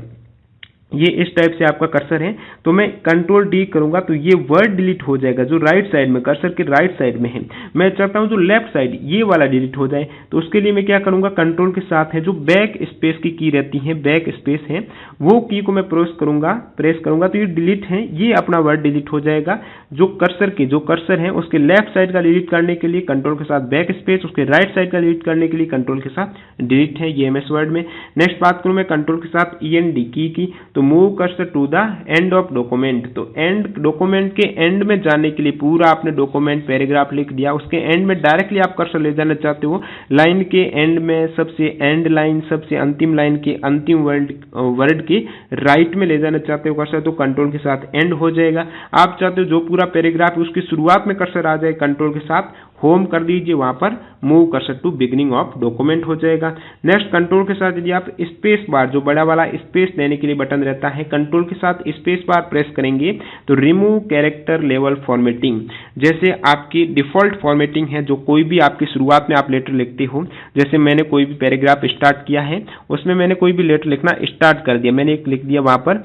ये इस टाइप से आपका कर्सर है, तो मैं कंट्रोल D करूंगा तो ये वर्ड डिलीट हो जाएगा जो राइट साइड में, कर्सर के राइट साइड में है। मैं चाहता हूं जो लेफ्ट साइड ये वाला डिलीट हो जाए, तो उसके लिए मैं क्या करूंगा, कंट्रोल के साथ है जो बैक स्पेस की रहती है, बैक स्पेस है, वो की को मैं प्रेस करूंगा तो ये डिलीट है, ये अपना वर्ड डिलीट हो जाएगा। जो कर्सर है उसके लेफ्ट साइड का डिलीट करने के लिए कंट्रोल के साथ बैक स्पेस, उसके राइट साइड का डिलीट करने के लिए कंट्रोल के साथ डिलीट है, ये एमएस वर्ड में। नेक्स्ट बात करूं मैं कंट्रोल के साथ END की, तो move cursor to the end of document. तो एंड, डॉक्यूमेंट के एंड में जाने के लिए, पूरा आपने डॉक्यूमेंट पैराग्राफ लिख दिया, उसके एंड में डायरेक्टली आप कर्सर ले जाना चाहते हो, लाइन के एंड में, सबसे एंड लाइन, सबसे अंतिम लाइन के अंतिम वर्ड के राइट में ले जाना चाहते हो कर्सर, तो कंट्रोल के साथ एंड हो जाएगा। आप चाहते हो जो पूरा पैराग्राफ उसकी शुरुआत में कर्सर आ जाए, कंट्रोल के साथ होम कर दीजिए, वहां पर move cursor to beginning of document हो जाएगा। नेक्स्ट कंट्रोल के साथ यदि आप स्पेस बार, जो बड़ा वाला स्पेस देने के लिए बटन रहता है, कंट्रोल के साथ स्पेस बार प्रेस करेंगे तो रिमूव कैरेक्टर लेवल फॉर्मेटिंग, जैसे आपकी डिफॉल्ट फॉर्मेटिंग है, जो कोई भी आपकी शुरुआत में आप लेटर लिखते हो, जैसे मैंने कोई भी पैराग्राफ स्टार्ट किया है, उसमें मैंने कोई भी लेटर लिखना स्टार्ट कर दिया, मैंने एक लिख दिया वहां पर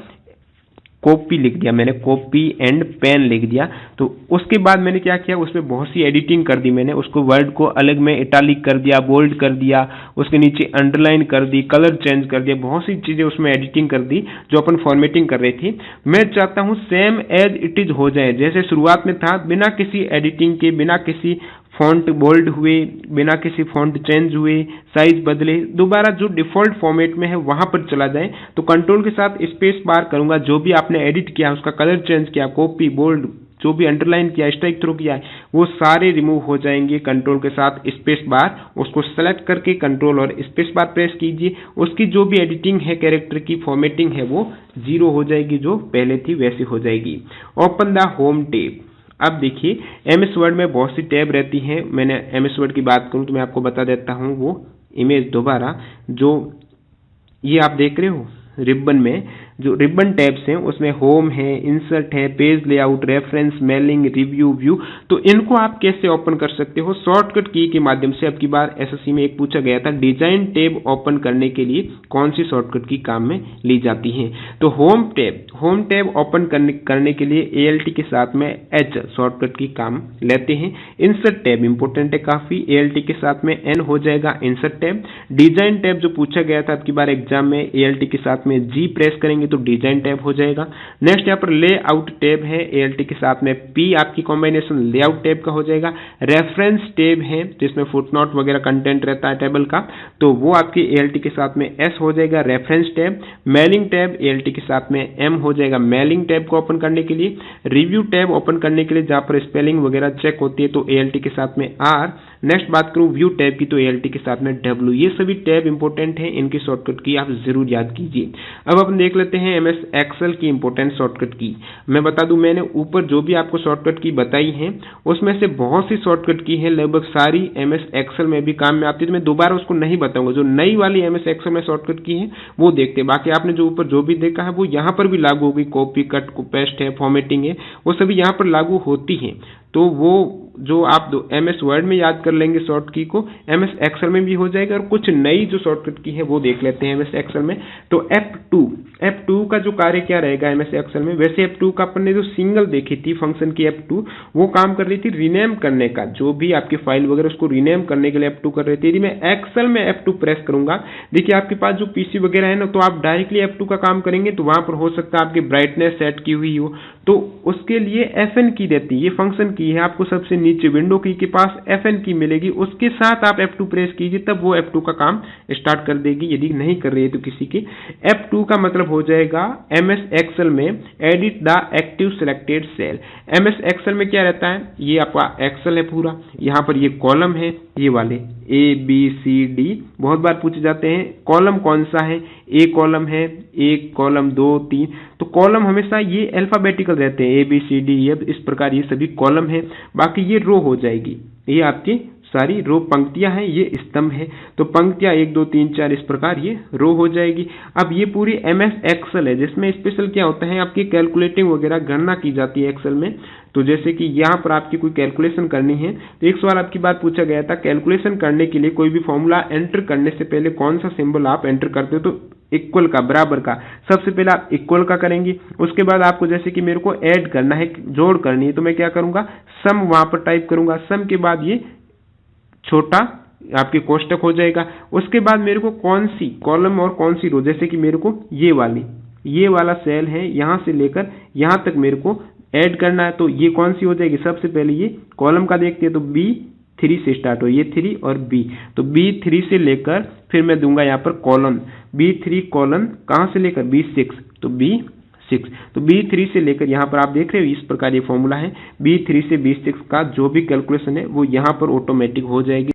कॉपी लिख दिया मैंने, कॉपी एंड पेन लिख दिया। तो उसके बाद मैंने क्या किया, उसमें बहुत सी एडिटिंग कर दी मैंने, उसको वर्ड को अलग में इटालिक कर दिया, बोल्ड कर दिया, उसके नीचे अंडरलाइन कर दी, कलर चेंज कर दिया, बहुत सी चीजें उसमें एडिटिंग कर दी जो अपन फॉर्मेटिंग कर रही थी। मैं चाहता हूं सेम एज इट इज हो जाए, जैसे शुरुआत में था, बिना किसी एडिटिंग के, बिना किसी फॉन्ट बोल्ड हुए, बिना किसी फॉन्ट चेंज हुए, साइज बदले, दोबारा जो डिफॉल्ट फॉर्मेट में है वहां पर चला जाए। तो कंट्रोल के साथ स्पेस बार करूंगा, जो भी आपने एडिट किया, उसका कलर चेंज किया, कॉपी, बोल्ड, जो भी अंडरलाइन किया, स्ट्राइक थ्रू किया है, वो सारे रिमूव हो जाएंगे कंट्रोल के साथ स्पेस बार। उसको सेलेक्ट करके कंट्रोल और स्पेस बार प्रेस कीजिए, उसकी जो भी एडिटिंग है, कैरेक्टर की फॉर्मेटिंग है, वो जीरो हो जाएगी, जो पहले थी वैसी हो जाएगी। Open the home tab. अब देखिए एमएस वर्ड में बहुत सी टैब रहती हैं। मैंने एमएस वर्ड की बात करूं तो मैं आपको बता देता हूं वो इमेज दोबारा, जो ये आप देख रहे हो रिबन में, जो रिबन टैब्स हैं उसमें होम है, इंसर्ट है, page layout, reference, mailing, review, view. तो इनको आप कैसे ओपन कर सकते हो, शॉर्टकट की के माध्यम से। अब की बार एसएससी में एक पूछा गया था, डिजाइन टैब ओपन करने के लिए कौन सी शॉर्टकट की काम में ली जाती है। तो होम टैब ओपन करने के लिए एएलटी के साथ में एच शॉर्टकट की काम लेते हैं। इंसर्ट टैब इंपोर्टेंट है काफी, एएलटी के साथ में एन हो जाएगा इंसर्ट टैब। डिजाइन टैब जो पूछा गया था अब की बार एग्जाम में, एएलटी के साथ में जी प्रेस करेंगे तो डिजाइन टैब हो जाएगा। नेक्स्ट यहाँ पर लेआउट टैब है, एएलटी के साथ में पी आपकी कॉम्बिनेशन लेआउट टैब का हो जाएगा। रेफरेंस टैब है जिसमें फुटनोट वगैरह कंटेंट रहता है टेबल का, तो वो आपकी एएलटी के साथ में एस हो जाएगा, reference tab. Mailing tab ALT के साथ में एम हो जाएगा मेलिंग टैब को ओपन करने के लिए। रिव्यू टैब ओपन करने के लिए जहां पर स्पेलिंग वगैरह चेक होती है तो एएलटी के साथ में आर। नेक्स्ट बात करूं व्यू टैब की तो एएलटी के साथ में डब्ल्यू। ये सभी टैब इंपोर्टेंट है, इनकी शॉर्टकट की आप जरूर याद कीजिए। अब अपन देख लेते हैं एमएस एक्सेल की इंपोर्टेंट शॉर्टकट की। मैं बता दूं, मैंने ऊपर जो भी आपको शॉर्टकट की बताई है उसमें से बहुत सी शॉर्टकट की है, लगभग सारी एमएस एक्सेल में भी काम में आती है, तो मैं दोबारा उसको नहीं बताऊंगा। जो नई वाली एमएस एक्सेल में शॉर्टकट की है वो देखते हैं, बाकी आपने जो ऊपर जो भी देखा है वो यहाँ पर भी लागू होगी। कॉपी, कट, पेस्ट है, फॉर्मेटिंग है, वो सभी यहाँ पर लागू होती है। तो वो जो आप एमएस वर्ड में याद कर लेंगे शॉर्ट की को, एमएस एक्सेल में भी हो जाएगा। और कुछ नई जो शॉर्टकट की है वो देख लेते हैं एमएस एक्सेल में। तो F2 का जो कार्य क्या रहेगा एमएस एक्सेल में, वैसे F2 का अपन ने जो सिंगल देखी थी फंक्शन की F2, वो काम कर रही थी रीनेम करने का, जो भी आपकी फाइल वगैरह उसको रीनेम करने के लिए F2 कर रही थी। यदि मैं एक्सेल में F2 प्रेस करूंगा, देखिए आपके पास जो पीसी वगैरह है ना, तो आप डायरेक्टली F2 का काम करेंगे तो वहां पर हो सकता है आपकी ब्राइटनेस सेट की हुई हो, तो उसके लिए FN की रहती है, ये फंक्शन की है। आपको सबसे नीचे विंडो की के पास FN की मिलेगी, उसके साथ आप F2 प्रेस कीजिए, तब वो F2 का काम स्टार्ट कर देगी। यदि नहीं कर रही है तो किसी की, F2 का मतलब हो जाएगा MS एक्सेल में edit the active selected cell. MS Excel में क्या रहता है, ये आपका एक्सेल है पूरा, यहाँ पर ये कॉलम है, ये वाले ABCD बहुत बार पूछे जाते हैं। कॉलम कौन सा है, ए कॉलम है, 1 कॉलम 2 3, तो कॉलम हमेशा ये अल्फाबेटिकल रहते हैं, ABCD, इस प्रकार ये सभी कॉलम है। बाकी ये रो हो जाएगी, ये आपकी सारी रो पंक्तियां हैं, ये स्तंभ है, तो पंक्तियां 1 2 3 4 इस प्रकार ये रो हो जाएगी। अब ये पूरी MS एक्सेल है, जिसमें स्पेशल क्या होता है, आपकी कैलकुलेटिंग वगैरह गणना की जाती है एक्सेल में। तो जैसे कि यहाँ पर आपकी कोई कैलकुलेशन करनी है, तो एक सवाल आपकी बात पूछा गया था, कैलकुलेशन करने के लिए कोई भी फॉर्मूला एंटर करने से पहले कौन सा सिंबल आप एंटर करते हो, तो इक्वल का, बराबर का। सबसे पहले आप इक्वल का करेंगे, उसके बाद आपको जैसे कि मेरे को ऐड करना है, जोड़ करनी है, तो मैं क्या करूंगा, सम वहां पर टाइप करूंगा, सम के बाद ये छोटा आपके कोष्टक हो जाएगा। उसके बाद मेरे को कौन सी कॉलम और कौन सी रो, जैसे कि मेरे को ये वाला सेल है, यहां से लेकर यहां तक मेरे को ऐड करना है, तो ये कौन सी हो जाएगी, सबसे पहले ये कॉलम का देखते हैं, तो B3 से स्टार्ट हो, ये 3 और B, तो B3 से लेकर फिर मैं दूंगा यहाँ पर कॉलन, B3 कॉलन कहां से लेकर B6, तो B6, तो B3 से लेकर यहाँ पर आप देख रहे हो इस प्रकार ये फॉर्मूला है, B3 से B6 का जो भी कैलकुलेशन है वो यहाँ पर ऑटोमेटिक हो जाएगी।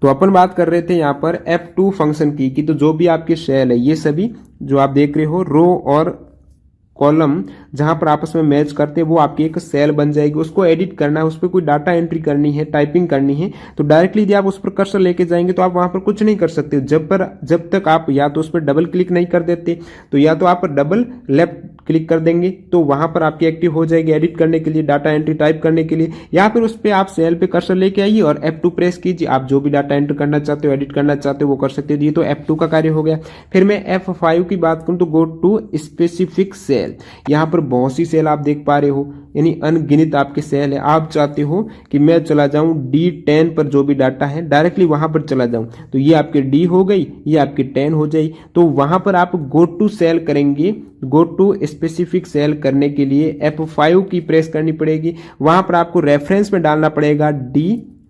तो अपन बात कर रहे थे यहाँ पर F2 फंक्शन की, तो जो भी आपके सेल है ये सभी जो आप देख रहे हो रो और कॉलम जहां पर आपस में मैच करते हैं वो आपकी एक सेल बन जाएगी। उसको एडिट करना है, उस पर कोई डाटा एंट्री करनी है, टाइपिंग करनी है, तो डायरेक्टली यदि आप उस पर कर्सर लेके जाएंगे तो आप वहां पर कुछ नहीं कर सकते जब तक आप या तो उस पर डबल क्लिक नहीं कर देते, तो या तो आप डबल लेफ्ट क्लिक कर देंगे तो वहां पर आपकी एक्टिव हो जाएगी एडिट करने के लिए, डाटा एंट्री टाइप करने के लिए, या फिर उस पर आप सेल पे कर्सर लेके आइए और F2 प्रेस कीजिए। आप जो भी डाटा एंटर करना चाहते हो, एडिट करना चाहते हो वो कर सकते हो। ये तो F2 का कार्य हो गया। फिर मैं F5 की बात करूं तो गो टू स्पेसिफिक सेल। यहाँ पर बहुत सी सेल आप देख पा रहे हो, यानी अनगिनत आपके सेल है। आप चाहते हो कि मैं चला जाऊं D10 पर, जो भी डाटा है डायरेक्टली वहां पर चला जाऊं, तो ये आपके D हो गई, ये आपकी 10 हो जाएगी। तो वहां पर आप गो टू सेल करेंगे। गो टू स्पेसिफिक सेल करने के लिए F5 की प्रेस करनी पड़ेगी। वहां पर आपको रेफरेंस में डालना पड़ेगा D,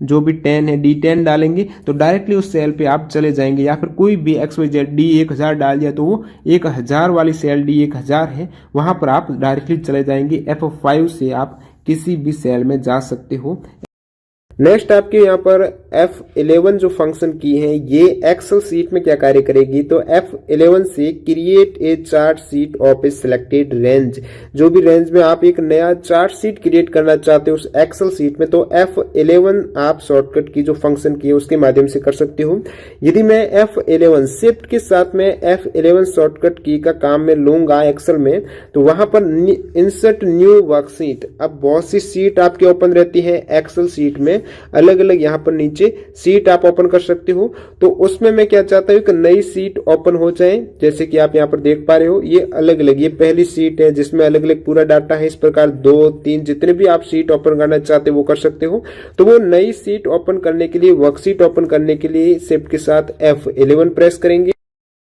जो भी 10 है D10 डालेंगे तो डायरेक्टली उस सेल पे आप चले जाएंगे। या फिर कोई भी XYZ D1000 डाल दिया तो वो 1000 वाली सेल D1000 है, वहां पर आप डायरेक्टली चले जाएंगे। F5 से आप किसी भी सेल में जा सकते हो। नेक्स्ट आपके यहाँ पर F11 जो फंक्शन की है ये एक्सेल सीट में क्या कार्य करेगी, तो F11 से create a chart seat of A selected range. जो भी रेंज में आप एक नया चार्ट सीट क्रिएट करना चाहते हो उस एक्सेल सीट में, तो F11 आप शॉर्टकट की जो फंक्शन की है उसके माध्यम से कर सकते हो। यदि मैं F11 शिफ्ट के साथ में F11 शॉर्टकट की का काम में लूंगा एक्सेल में, तो वहां पर इंसर्ट न्यू वर्कशीट। अब बहुत सी सीट आपकी ओपन रहती है एक्सेल सीट में, अलग अलग यहाँ पर नीचे सीट आप ओपन कर सकते हो। तो उसमें मैं क्या चाहता हूँ कि नई सीट ओपन हो जाए। जैसे कि आप यहाँ पर देख पा रहे हो ये अलग अलग, ये पहली सीट है जिसमें अलग अलग पूरा डाटा है। इस प्रकार 2, 3 जितने भी आप सीट ओपन करना चाहते हो वो कर सकते हो। तो वो नई सीट ओपन करने के लिए, वर्कशीट ओपन करने के लिए शिफ्ट के साथ F11 प्रेस करेंगे।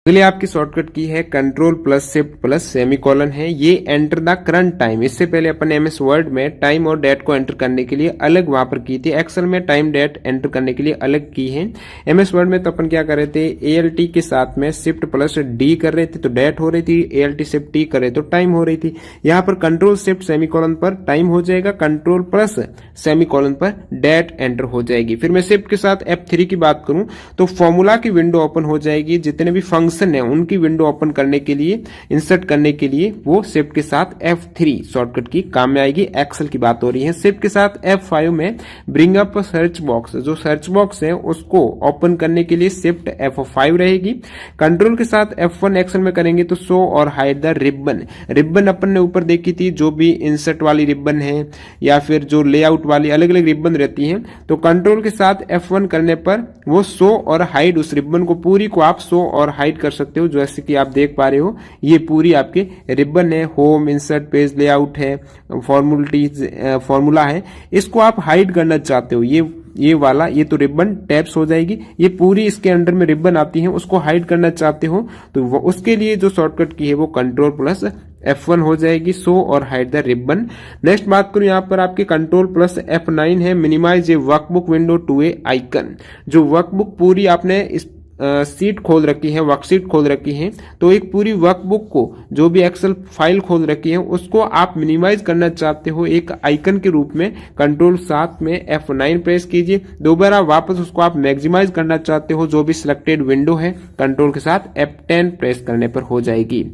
अगले आपकी शॉर्टकट की है control plus shift plus semicolon है। ये एंटर द करंट टाइम। इससे पहले अपन एमएस वर्ड में टाइम और डेट को एंटर करने के लिए अलग वहां पर की थी, एक्सेल में टाइम डेट एंटर करने के लिए अलग की है। एमएस वर्ड में तो अपन क्या कर रहे थे, ALT के साथ में शिफ्ट प्लस D कर रहे थे तो डेट हो रही थी, ALT शिफ्ट T कर रहे तो टाइम हो रही थी। यहाँ पर कंट्रोल शिफ्ट सेमीकोलन पर टाइम हो जाएगा, कंट्रोल प्लस सेमीकोलन पर डेट एंटर हो जाएगी। फिर मैं शिफ्ट के साथ F3 की बात करूं तो फॉर्मूला की विंडो ओपन हो जाएगी। जितने भी फंक्शन है उनकी विंडो ओपन करने के लिए, इंसर्ट करने के लिए वो शिफ्ट के साथ F3 शॉर्टकट की काम में आएगी। एक्सेल की बात हो रही है। शिफ्ट के साथ F5 में ब्रिंग अप सर्च बॉक्स, जो सर्च बॉक्स है उसको ओपन करने के लिए शिफ्ट F5 रहेगी। कंट्रोल के साथ F1 एक्सेल में करेंगे तो शो और हाइड द रिबन। रिबन अपन ने ऊपर देखी थी, जो भी इंसर्ट वाली रिबन है या फिर जो लेआउट वाली अलग अलग रिबन रहती है, तो कंट्रोल के साथ F1 करने पर वो शो और हाइड, उस रिबन को पूरी को आप शो और हाइड कर सकते हो। जैसे कि आप देख पा रहे हो ये पूरी आपके रिबन है, होम, इंसर्ट, पेज लेआउट है, फॉर्मूला है, इसको आप हाइड करना चाहते हो, ये वाला, ये तो रिबन टैप्स हो जाएगी। ये पूरी इसके अंडर में रिबन आती है, उसको हाइड करना चाहते हो तो उसके लिए जो शॉर्टकट की है वो कंट्रोल प्लस F1 हो जाएगी, शो और हाइड द रिबन। नेक्स्ट बात करूं यहाँ पर आपके कंट्रोल प्लस F9 है, minimize a workbook window to a icon. जो वर्कबुक पूरी आपने इस सीट खोल रखी है, वर्कशीट खोल रखी है, तो एक पूरी वर्कबुक को, जो भी एक्सेल फाइल खोल रखी है उसको आप मिनिमाइज करना चाहते हो एक आइकन के रूप में, कंट्रोल साथ में F9 प्रेस कीजिए। दोबारा वापस उसको आप मैक्सिमाइज करना चाहते हो, जो भी सिलेक्टेड विंडो है कंट्रोल के साथ F10 प्रेस करने पर हो जाएगी।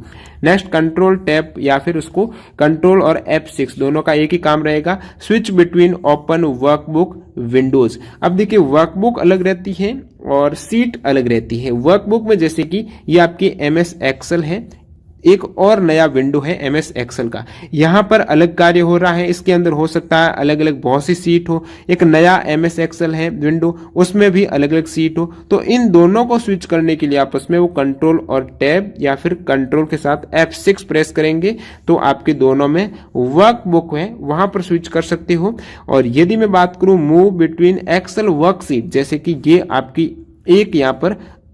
नेक्स्ट कंट्रोल टैब या फिर उसको कंट्रोल और F6 दोनों का एक ही काम रहेगा, switch between open workbook Windows. अब देखिए वर्कबुक अलग रहती है और सीट अलग रहती है। वर्कबुक में जैसे कि ये आपकी MS एक्सेल है, एक और नया विंडो है MS एक्सेल का, यहां पर अलग कार्य हो रहा है। इसके अंदर हो सकता है अलग अलग बहुत सी सीट हो। एक नया MS एक्सेल है विंडो, उसमें भी अलग अलग सीट हो। तो इन दोनों को स्विच करने के लिए आपस में वो कंट्रोल और टैब या फिर कंट्रोल के साथ F6 प्रेस करेंगे तो आपके दोनों में वर्कबुक है वहां पर स्विच कर सकते हो। और यदि मैं बात करूं मूव बिटवीन एक्सेल वर्कशीट, जैसे कि ये आपकी एक यहाँ पर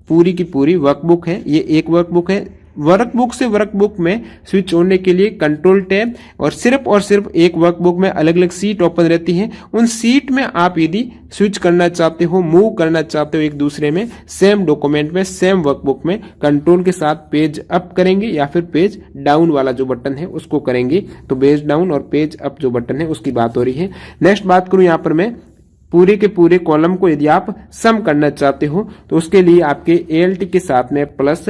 पूरी की पूरी वर्कबुक है, ये एक वर्कबुक है। वर्कबुक से वर्कबुक में स्विच होने के लिए कंट्रोल टैब और सिर्फ एक वर्कबुक में अलग अलग सीट ओपन रहती है। उन सीट में आप यदि स्विच करना चाहते हो, मूव करना चाहते हो एक दूसरे में, सेम डॉक्यूमेंट में, सेम वर्कबुक में, कंट्रोल के साथ पेज अप करेंगे या फिर पेज डाउन वाला जो बटन है उसको करेंगे। तो पेज डाउन और पेज अप जो बटन है उसकी बात हो रही है। नेक्स्ट बात करूं यहाँ पर मैं पूरे के पूरे कॉलम को यदि आप सम करना चाहते हो तो उसके लिए आपके ALT के साथ में प्लस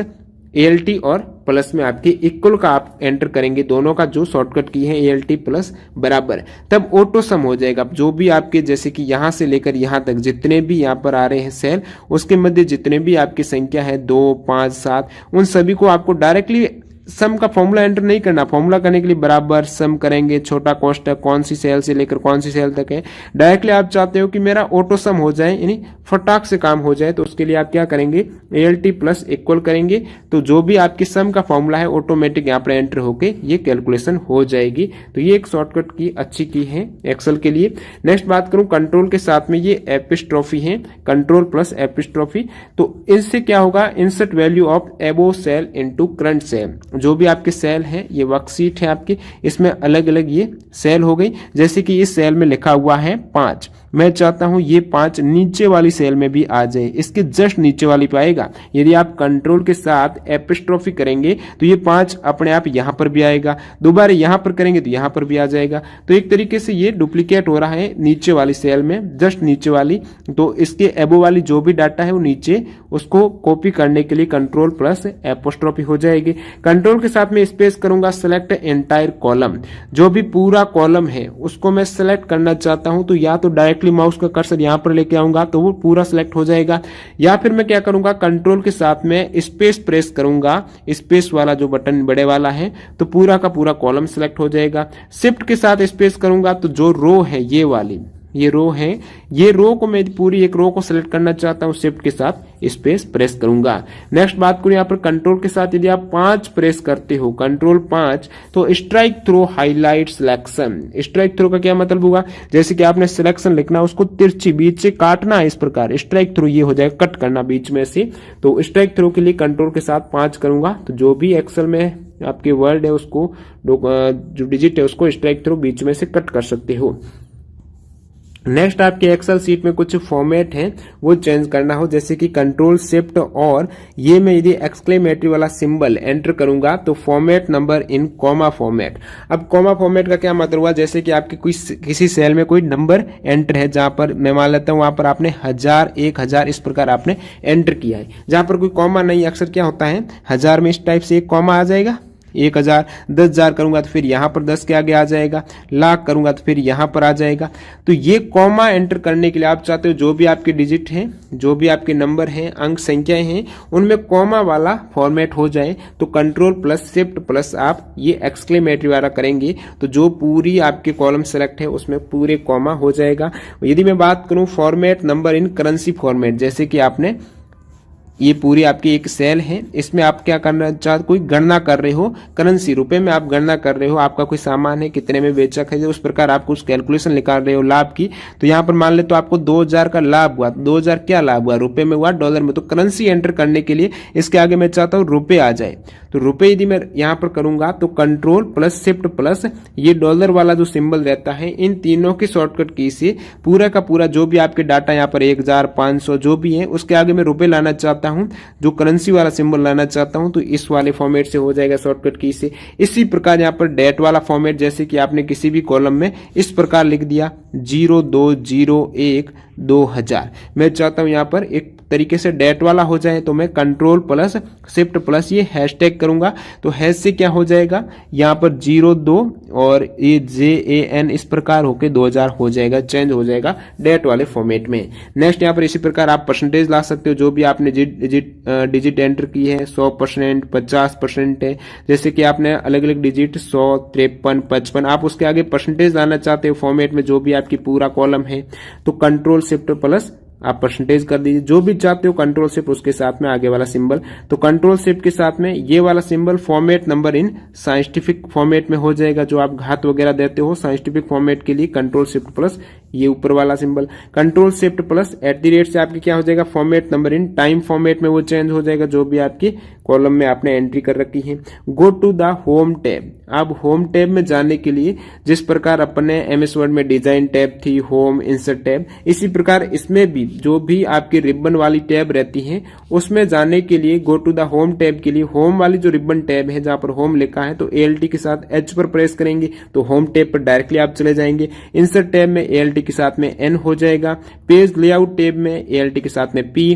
ALT और प्लस में आपके इक्वल का आप एंटर करेंगे, दोनों का जो शॉर्टकट की है ALT प्लस बराबर, तब ऑटो सम हो जाएगा। जो भी आपके जैसे कि यहां से लेकर यहां तक जितने भी यहां पर आ रहे हैं सेल, उसके मध्य जितने भी आपकी संख्या है 2, 5, 7, उन सभी को आपको डायरेक्टली सम का फॉर्मूला एंटर नहीं करना। फॉर्मूला करने के लिए बराबर सम करेंगे, छोटा कोष्टक कौन सी सेल से लेकर कौन सी सेल तक है। डायरेक्टली आप चाहते हो कि मेरा ऑटो सम हो जाए, यानी फटाक से काम हो जाए, तो उसके लिए आप क्या करेंगे, ALT प्लस इक्वल करेंगे, तो जो भी आपकी सम का फॉर्मूला है ऑटोमेटिक यहाँ पर एंटर होके ये कैलकुलेशन हो जाएगी। तो ये एक शॉर्टकट की अच्छी की है एक्सेल के लिए। नेक्स्ट बात करूं कंट्रोल के साथ में, ये एपिस्ट्रोफी है, कंट्रोल प्लस एपिस्ट्रोफी। तो इससे क्या होगा, इंसर्ट वैल्यू ऑफ एबो सेल इनटू करंट सेल। जो भी आपके सेल है, ये वर्कशीट है आपकी, इसमें अलग अलग ये सेल हो गई। जैसे कि इस सेल में लिखा हुआ है 5, मैं चाहता हूं ये 5 नीचे वाली सेल में भी आ जाए, इसके जस्ट नीचे वाली पे आएगा। यदि आप कंट्रोल के साथ एपिस्ट्रोफी करेंगे तो ये 5 अपने आप यहां पर भी आएगा, दोबारा यहां पर करेंगे तो यहां पर भी आ जाएगा। तो एक तरीके से ये डुप्लीकेट हो रहा है नीचे वाली सेल में, जस्ट नीचे वाली। तो इसके एबो वाली जो भी डाटा है वो नीचे, उसको कॉपी करने के लिए कंट्रोल प्लस एपोस्ट्रोफी हो जाएगी। कंट्रोल के साथ में स्पेस करूंगा, सेलेक्ट एंटायर कॉलम, जो भी पूरा कॉलम है उसको मैं सेलेक्ट करना चाहता हूं, तो या तो डायरेक्टली माउस का कर्सर यहां पर लेके आऊंगा तो वो पूरा सेलेक्ट हो जाएगा, या फिर मैं क्या करूंगा, कंट्रोल के साथ में स्पेस प्रेस करूंगा, स्पेस वाला जो बटन बड़े वाला है, तो पूरा का पूरा कॉलम सेलेक्ट हो जाएगा। शिफ्ट के साथ स्पेस करूंगा तो जो रो है ये वाली, ये रो है, ये रो को मैं पूरी एक रो को सिलेक्ट करना चाहता हूं, शिफ्ट के साथ स्पेस प्रेस करूंगा। नेक्स्ट बात करूं, यहां पर कंट्रोल के साथ यदि आप 5 प्रेस करते हो, कंट्रोल 5, तो strike through highlight selection. Strike through का क्या मतलब होगा, जैसे कि आपने सिलेक्शन लिखना, उसको तिरछी बीच से काटना है, इस प्रकार स्ट्राइक थ्रो ये हो जाएगा, कट करना बीच में से। तो स्ट्राइक थ्रो के लिए कंट्रोल के साथ 5 करूंगा, तो जो भी एक्सेल में आपके वर्ड है उसको, जो डिजिट है उसको स्ट्राइक थ्रो बीच में से कट कर सकते हो। नेक्स्ट आपके एक्सेल सीट में कुछ फॉर्मेट है वो चेंज करना हो, जैसे कि कंट्रोल शिफ्ट और ये मैं यदि एक्सक्लेमेटरी वाला सिंबल एंटर करूंगा तो format number in comma format. अब कॉमा फॉर्मेट का क्या मतलब हुआ, जैसे कि आपके किसी सेल में कोई नंबर एंटर है, जहां पर मैं मान लेता हूं वहां पर आपने 1000, 1000 इस प्रकार आपने एंटर किया है, जहां पर कोई कॉमा नहीं, अक्सर क्या होता है 1000 में इस टाइप से एक कॉमा आ जाएगा, 1000, 10,000 करूंगा तो फिर यहां पर 10 के आगे आ जाएगा, लाख करूंगा तो फिर यहां पर आ जाएगा। तो ये कॉमा एंटर करने के लिए आप चाहते हो जो भी आपके डिजिट हैं, जो भी आपके नंबर हैं, अंक संख्याएं हैं, उनमें कॉमा वाला फॉर्मेट हो जाए, तो कंट्रोल प्लस शिफ्ट प्लस आप ये एक्सक्लेमेटरी वाला करेंगे तो जो पूरी आपके कॉलम सेलेक्ट है उसमें पूरे कॉमा हो जाएगा। यदि मैं बात करूं format number in currency format, जैसे कि आपने ये पूरी आपकी एक सेल है, इसमें आप क्या करना चाहते, कोई गणना कर रहे हो, करेंसी रुपए में आप गणना कर रहे हो, आपका कोई सामान है कितने में बेचा है, उस प्रकार आप कुछ कैलकुलेशन निकाल रहे हो लाभ की। तो यहाँ पर मान ले तो आपको 2000 का लाभ हुआ, 2000 क्या लाभ हुआ, रुपए में हुआ, डॉलर में। तो करेंसी एंटर करने के लिए इसके आगे मैं चाहता हूँ रुपए आ जाए, तो रुपए यदि मैं यहाँ पर करूंगा तो कंट्रोल प्लस शिफ्ट प्लस ये डॉलर वाला जो सिंबल रहता है, इन तीनों की शॉर्टकट की से पूरा का पूरा जो भी आपके डाटा यहाँ पर 1500 जो भी है उसके आगे मैं रुपए लाना चाहता हूं, जो करेंसी वाला सिंबल लाना चाहता हूं, तो इस वाले फॉर्मेट से हो जाएगा शॉर्टकट की से। इसी प्रकार यहाँ पर डेट वाला फॉर्मेट, जैसे कि आपने किसी भी कॉलम में इस प्रकार लिख दिया 0201-2000, मैं चाहता हूं यहाँ पर एक तरीके से डेट वाला हो जाए, तो मैं कंट्रोल प्लस शिफ्ट प्लस ये हैशटैग करूंगा, तो हैश से क्या हो जाएगा, यहाँ पर 02 और ये JAN इस प्रकार होके 2000 हो जाएगा, चेंज हो जाएगा डेट वाले फॉर्मेट में। नेक्स्ट यहाँ पर इसी प्रकार आप परसेंटेज ला सकते हो, जो भी आपने डिजिट एंटर की है, 100%, 50% है, जैसे कि आपने अलग अलग डिजिट 100, 53, 55, आप उसके आगे परसेंटेज लाना चाहते हो फॉर्मेट में, जो भी आपकी पूरा कॉलम है, तो कंट्रोल शिफ्ट प्लस आप परसेंटेज कर दीजिए, जो भी चाहते हो कंट्रोल शिफ्ट उसके साथ में आगे वाला सिंबल। तो कंट्रोल शिफ्ट के साथ में ये वाला symbol format number in scientific format में हो जाएगा, जो आप घात वगैरह देते हो साइंटिफिक फॉर्मेट के लिए कंट्रोल शिफ्ट प्लस ये ऊपर वाला सिंबल। कंट्रोल शिफ्ट प्लस @ से आपकी क्या हो जाएगा, format number in time format में वो चेंज हो जाएगा, जो भी आपकी कॉलम में आपने एंट्री कर रखी है। Go to the home tab, अब होम टैब में जाने के लिए जिस प्रकार अपने MS वर्ड में डिजाइन टैब थी, होम, इंसर्ट टैब, इसी प्रकार इसमें भी जो भी आपकी रिबन वाली टैब रहती है उसमें जाने के लिए go to the home tab के लिए होम वाली जो रिबन टैब है जहां पर होम लिखा है, तो ALT के साथ H पर प्रेस करेंगे तो होम टैब पर डायरेक्टली आप चले जाएंगे। इंसर्ट टैब में ALT के साथ में N हो जाएगा, पेज लेआउट टैब में ALT के साथ में P,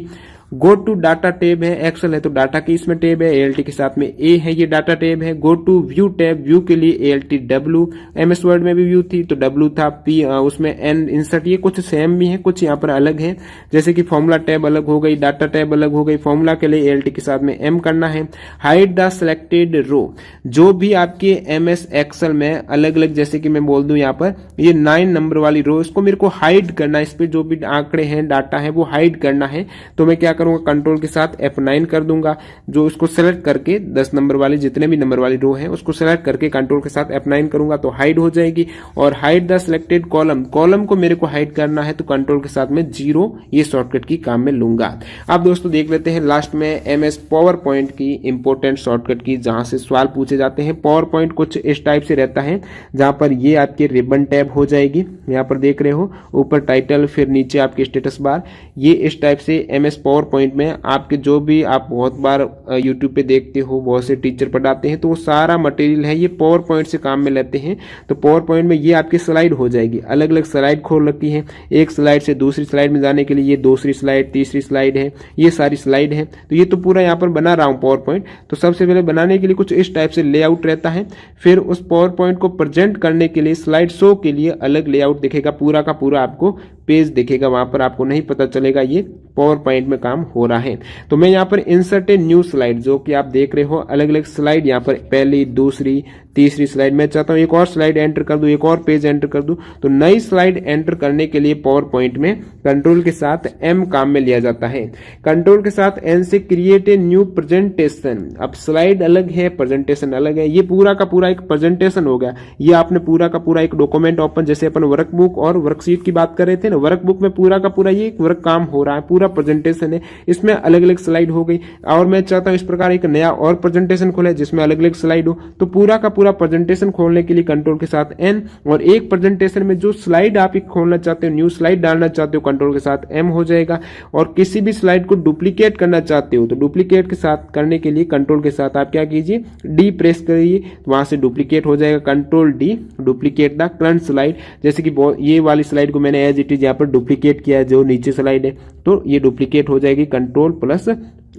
go to data tab है, एक्सेल है तो डाटा की इसमें टैब है, ALT के साथ में ए है, ये डाटा टैब है। Go to view tab, view के लिए ALT W, MS वर्ड में भी व्यू थी तो W था, P उसमें N इंसर्ट, ये कुछ सेम भी है, कुछ यहाँ पर अलग है, जैसे कि फॉर्मूला टैब अलग हो गई, डाटा टैब अलग हो गई। फॉर्मूला के लिए ALT के साथ में M करना है। हाइड द सिलेक्टेड रो, जो भी आपके MS एक्सेल में अलग अलग, जैसे कि मैं बोल दूं यहाँ पर ये 9 नंबर वाली रो, इसको मेरे को हाइड करना है, इस पे जो भी आंकड़े हैं, डाटा है वो हाइड करना है। तो मैं क्या करूंगा, कंट्रोल के साथ F9 कर दूंगा, जो इसको सेलेक्ट करके 10 नंबर वाली जितने भी नंबर वाली रो है उसको सेलेक्ट करके कंट्रोल के साथ F9 करूंगा तो हाइड हो जाएगी। और hide the selected column, column को मेरे को हाइड करना है तो कंट्रोल के साथ में 0 ये शॉर्टकट की काम में लूंगा। अब दोस्तों देख लेते हैं लास्ट में MS पावर पॉइंट की इंपोर्टेंट शॉर्टकट की, जहां से सवाल पूछे जाते हैं। पावर पॉइंट कुछ इस टाइप से रहता है, जहां पर ये आपके रिबन टैब हो जाएगी, यहाँ पर देख रहे हो, ऊपर टाइटल, फिर नीचे आपके स्टेटस बार, ये इस टाइप से MS पावर पॉइंट में आपके जो भी आप बहुत बार यूट्यूब पे देखते हो, बहुत से टीचर पढ़ाते हैं, तो वो सारा मटेरियल है ये पावर पॉइंट से काम में लेते हैं। तो पावर पॉइंट में ये आपकी स्लाइड हो जाएगी, अलग अलग स्लाइड खोल रखी है, एक स्लाइड से दूसरी स्लाइड में जाने के लिए ये दूसरी स्लाइड, तीसरी स्लाइड है, ये सारी स्लाइड है। तो ये तो पूरा यहाँ पर बना रहा हूँ पावर पॉइंट। तो सबसे पहले बनाने के लिए कुछ इस टाइप से लेआउट रहता है, फिर उस पावर पॉइंट को प्रेजेंट करने के लिए स्लाइड शो के लिए अलग लेआउट दिखेगा, पूरा का पूरा आपको पेज दिखेगा, वहां पर आपको नहीं पता चलेगा ये पावर पॉइंट में काम हो रहा है। तो मैं यहाँ पर इंसर्ट ए न्यू स्लाइड, जो कि आप देख रहे हो अलग अलग स्लाइड, यहाँ पर पहली, दूसरी, तीसरी स्लाइड, मैं चाहता हूं एक और स्लाइड एंटर कर दूं, एक और पेज एंटर कर दूं। तो नई स्लाइड एंटर करने के लिए पावर पॉइंट में कंट्रोल के साथ M काम में लिया जाता है। कंट्रोल के साथ N से क्रिएट ए न्यू प्रेजेंटेशन, अब स्लाइड अलग है, प्रेजेंटेशन अलग है, ये पूरा का पूरा एक प्रेजेंटेशन हो गया। ये आपने पूरा का पूरा एक डॉक्यूमेंट ओपन, जैसे अपन वर्कबुक और वर्कशीट की बात कर रहे थे ना, वर्कबुक में पूरा का पूरा ये वर्क काम हो रहा है, पूरा प्रेजेंटेशन है, इसमें अलग अलग स्लाइड हो गई। और मैं चाहता हूं इस प्रकार एक नया और प्रेजेंटेशन खोले जिसमें अलग अलग स्लाइड हो, तो पूरा का पूरा प्रेजेंटेशन खोलने के लिए कंट्रोल के साथ N, और एक प्रेजेंटेशन में जो स्लाइड आप खोलना चाहते हो, न्यू स्लाइड डालना चाहते हो, कंट्रोल के साथ M हो जाएगा। और किसी भी स्लाइड को डुप्लीकेट करना चाहते हो तो डुप्लीकेट के साथ करने के लिए कंट्रोल के साथ आप क्या कीजिए, D प्रेस करिए, वहां से डुप्लीकेट हो जाएगा, control D, duplicate the current slide. जैसे कि ये वाली स्लाइड को मैंने एज इट इज यहाँ पर डुप्लीकेट किया है, जो नीचे स्लाइड है, तो ये डुप्लीकेट हो जाएगी, कंट्रोल प्लस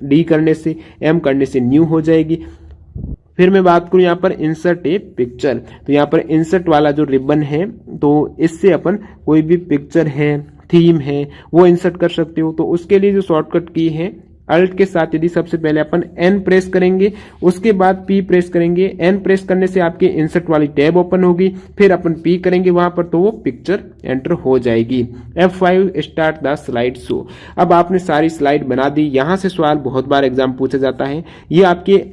D करने से, M करने से न्यू हो जाएगी। फिर मैं बात करूं यहाँ पर इंसर्ट ए पिक्चर, तो यहाँ पर इंसर्ट वाला जो रिबन है, तो इससे अपन कोई भी पिक्चर है, थीम है, वो इंसर्ट कर सकते हो। तो उसके लिए जो शॉर्टकट की है, अल्ट के साथ यदि सबसे पहले अपन N प्रेस करेंगे, उसके बाद P प्रेस करेंगे, N प्रेस करने से आपके इंसर्ट वाली टैब ओपन होगी, फिर अपन P करेंगे वहां पर तो वो पिक्चर एंटर हो जाएगी। F5 start the slide show. अब आपने सारी स्लाइड बना दी। यहां से सवाल बहुत बार एग्जाम पूछा जाता है, ये आपके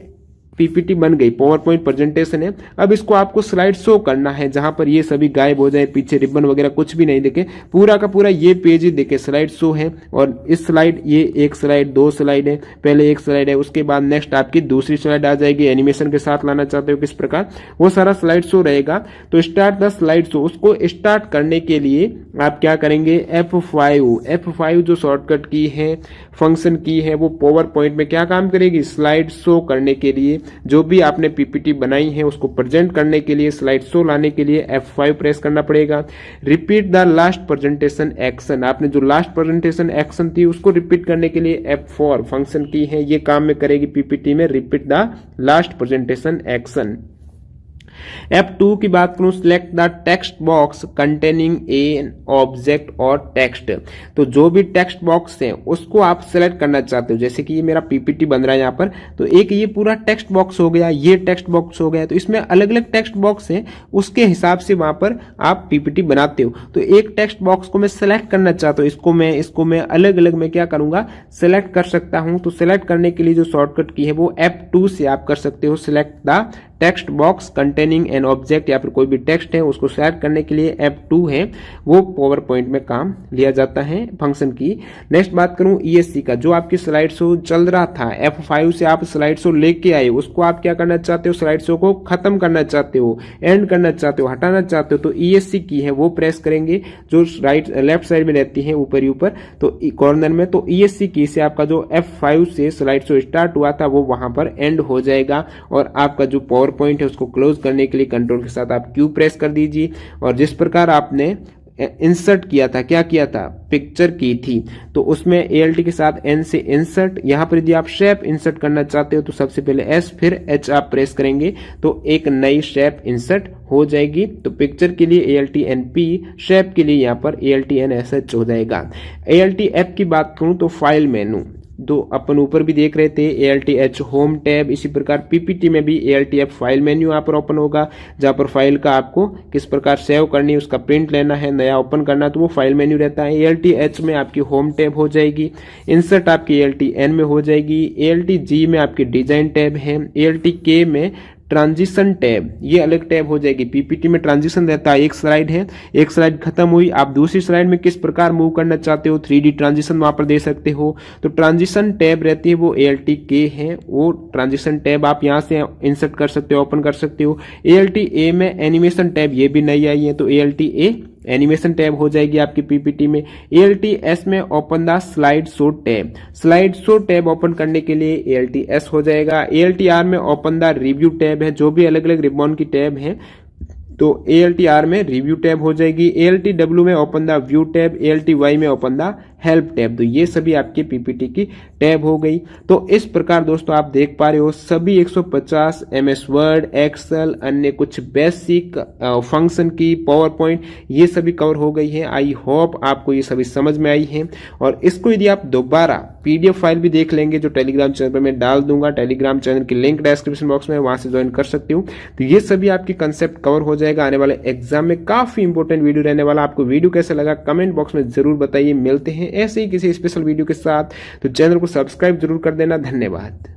PPT बन गई, पावर पॉइंट प्रेजेंटेशन है। अब इसको आपको स्लाइड शो करना है, जहां पर ये सभी गायब हो जाए, पीछे रिबन वगैरह कुछ भी नहीं दिखे, पूरा का पूरा ये पेज ही दिखे, स्लाइड शो है। और इस स्लाइड, ये एक स्लाइड, दो स्लाइड है, पहले एक स्लाइड है, उसके बाद नेक्स्ट आपकी दूसरी स्लाइड आ जाएगी, एनिमेशन के साथ लाना चाहते हो किस प्रकार, वो सारा स्लाइड शो रहेगा। तो स्टार्ट द स्लाइड शो, उसको स्टार्ट करने के लिए आप क्या करेंगे, F5 जो शॉर्टकट की है, फंक्शन की है, वो पावर पॉइंट में क्या काम करेगी, स्लाइड शो करने के लिए, जो भी आपने PPT बनाई है उसको प्रेजेंट करने के लिए, स्लाइड शो लाने के लिए F5 प्रेस करना पड़ेगा। Repeat the last presentation action, आपने जो लास्ट प्रेजेंटेशन एक्शन थी उसको रिपीट करने के लिए F4 फंक्शन की है, ये काम में करेगी PPT में, repeat the last presentation action. F2 की बात करूं, select the text box containing an object और टेक्स्ट, तो जो भी टेक्स्ट बॉक्स है उसको आप सिलेक्ट करना चाहते हो। जैसे कि ये मेरा PPT बन रहा है यहाँ पर, तो एक ये पूरा टेक्स्ट बॉक्स हो गया, ये टेक्स्ट बॉक्स हो गया, तो इसमें अलग अलग टेक्स्ट बॉक्स है, उसके हिसाब से वहां पर आप PPT बनाते हो। तो एक टेक्स्ट बॉक्स को मैं सिलेक्ट करना चाहता हूँ, इसको मैं अलग अलग में क्या करूंगा, सिलेक्ट कर सकता हूं। तो सिलेक्ट करने के लिए जो शॉर्टकट की है वो F2 से आप कर सकते हो, select the text box containing an object, या फिर कोई भी टेक्स्ट है उसको सेलेक्ट करने के लिए F2 है, वो पावर पॉइंट में काम लिया जाता है फंक्शन की। नेक्स्ट बात करूं ESC का, जो आपकी स्लाइड शो चल रहा था, F5 से आप स्लाइड शो लेके आए, उसको आप क्या करना चाहते हो, स्लाइड शो को खत्म करना चाहते हो, एंड करना चाहते हो, हटाना चाहते हो, तो ESC की है वो प्रेस करेंगे, जो लेफ्ट साइड में रहती है ऊपर ही ऊपर, तो कॉर्नर में, तो ESC की से आपका जो F5 से स्लाइड शो स्टार्ट हुआ था वो वहां पर एंड हो जाएगा। और आपका जो पावर पॉइंट है उसको क्लोज करने के लिए कंट्रोल के साथ आप Q प्रेस कर दीजिए। और जिस प्रकार आपने इंसर्ट किया था, क्या किया था, पिक्चर की थी, तो उसमें ALT के साथ N से इंसर्ट। यहां पर यदि आप शेप इंसर्ट करना चाहते हो तो सबसे पहले S फिर H आप प्रेस करेंगे तो एक नई शेप इंसर्ट हो जाएगी। तो पिक्चर के लिए ALT NP, शेप के लिए यहाँ पर ALT NSH हो जाएगा। ALT F की बात करूं तो फाइल मेनू, तो अपन ऊपर भी देख रहे थे ALT H होम टैब, इसी प्रकार PPT में भी ALT F फाइल मेन्यू यहाँ पर ओपन होगा, जहां पर फाइल का आपको किस प्रकार सेव करनी है, उसका प्रिंट लेना है, नया ओपन करना, तो वो फाइल मेन्यू रहता है। ALT H में आपकी होम टैब हो जाएगी, इंसर्ट आपकी ALT N में हो जाएगी, ALT G में आपकी डिजाइन टैब है, ALT K में ट्रांजिशन टैब, ये अलग टैब हो जाएगी। पीपीटी में ट्रांजिशन रहता है, एक स्लाइड है, एक स्लाइड खत्म हुई, आप दूसरी स्लाइड में किस प्रकार मूव करना चाहते हो, 3D ट्रांजिशन वहां पर दे सकते हो, तो ट्रांजिशन टैब रहती है वो ALT K है, वो ट्रांजिशन टैब आप यहां से इंसर्ट कर सकते हो, ओपन कर सकते हो। ALT A में एनिमेशन टैब, ये भी नई आई है, तो ALT A एनिमेशन टैब हो जाएगी आपकी पीपीटी में। ALT S में open the slide show tab, slide show tab open करने के लिए ALT S हो जाएगा। ALT R में ओपन द रिव्यू टैब है, जो भी अलग अलग रिबॉन की टैब है तो ALT R में रिव्यू टैब हो जाएगी। ALT W में open the view tab, ALT Y में ओपन द हेल्प टैब, तो ये सभी आपकी पीपीटी की टैब हो गई। तो इस प्रकार दोस्तों आप देख पा रहे हो सभी 150 MS वर्ड, एक्सेल, अन्य कुछ बेसिक फंक्शन की, पावर पॉइंट, ये सभी कवर हो गई है। आई होप आपको ये सभी समझ में आई है। और इसको यदि आप दोबारा PDF फाइल भी देख लेंगे जो टेलीग्राम चैनल पर मैं डाल दूंगा, टेलीग्राम चैनल की लिंक डिस्क्रिप्शन बॉक्स में, वहां से ज्वाइन कर सकते हो, तो ये सभी आपकी कंसेप्ट कवर हो जाएगा। आने वाले एग्जाम में काफी इंपॉर्टेंट वीडियो रहने वाला। आपको वीडियो कैसा लगा कमेंट बॉक्स में जरूर बताइए। मिलते हैं ऐसे ही किसी स्पेशल वीडियो के साथ, तो चैनल को सब्सक्राइब जरूर कर देना। धन्यवाद।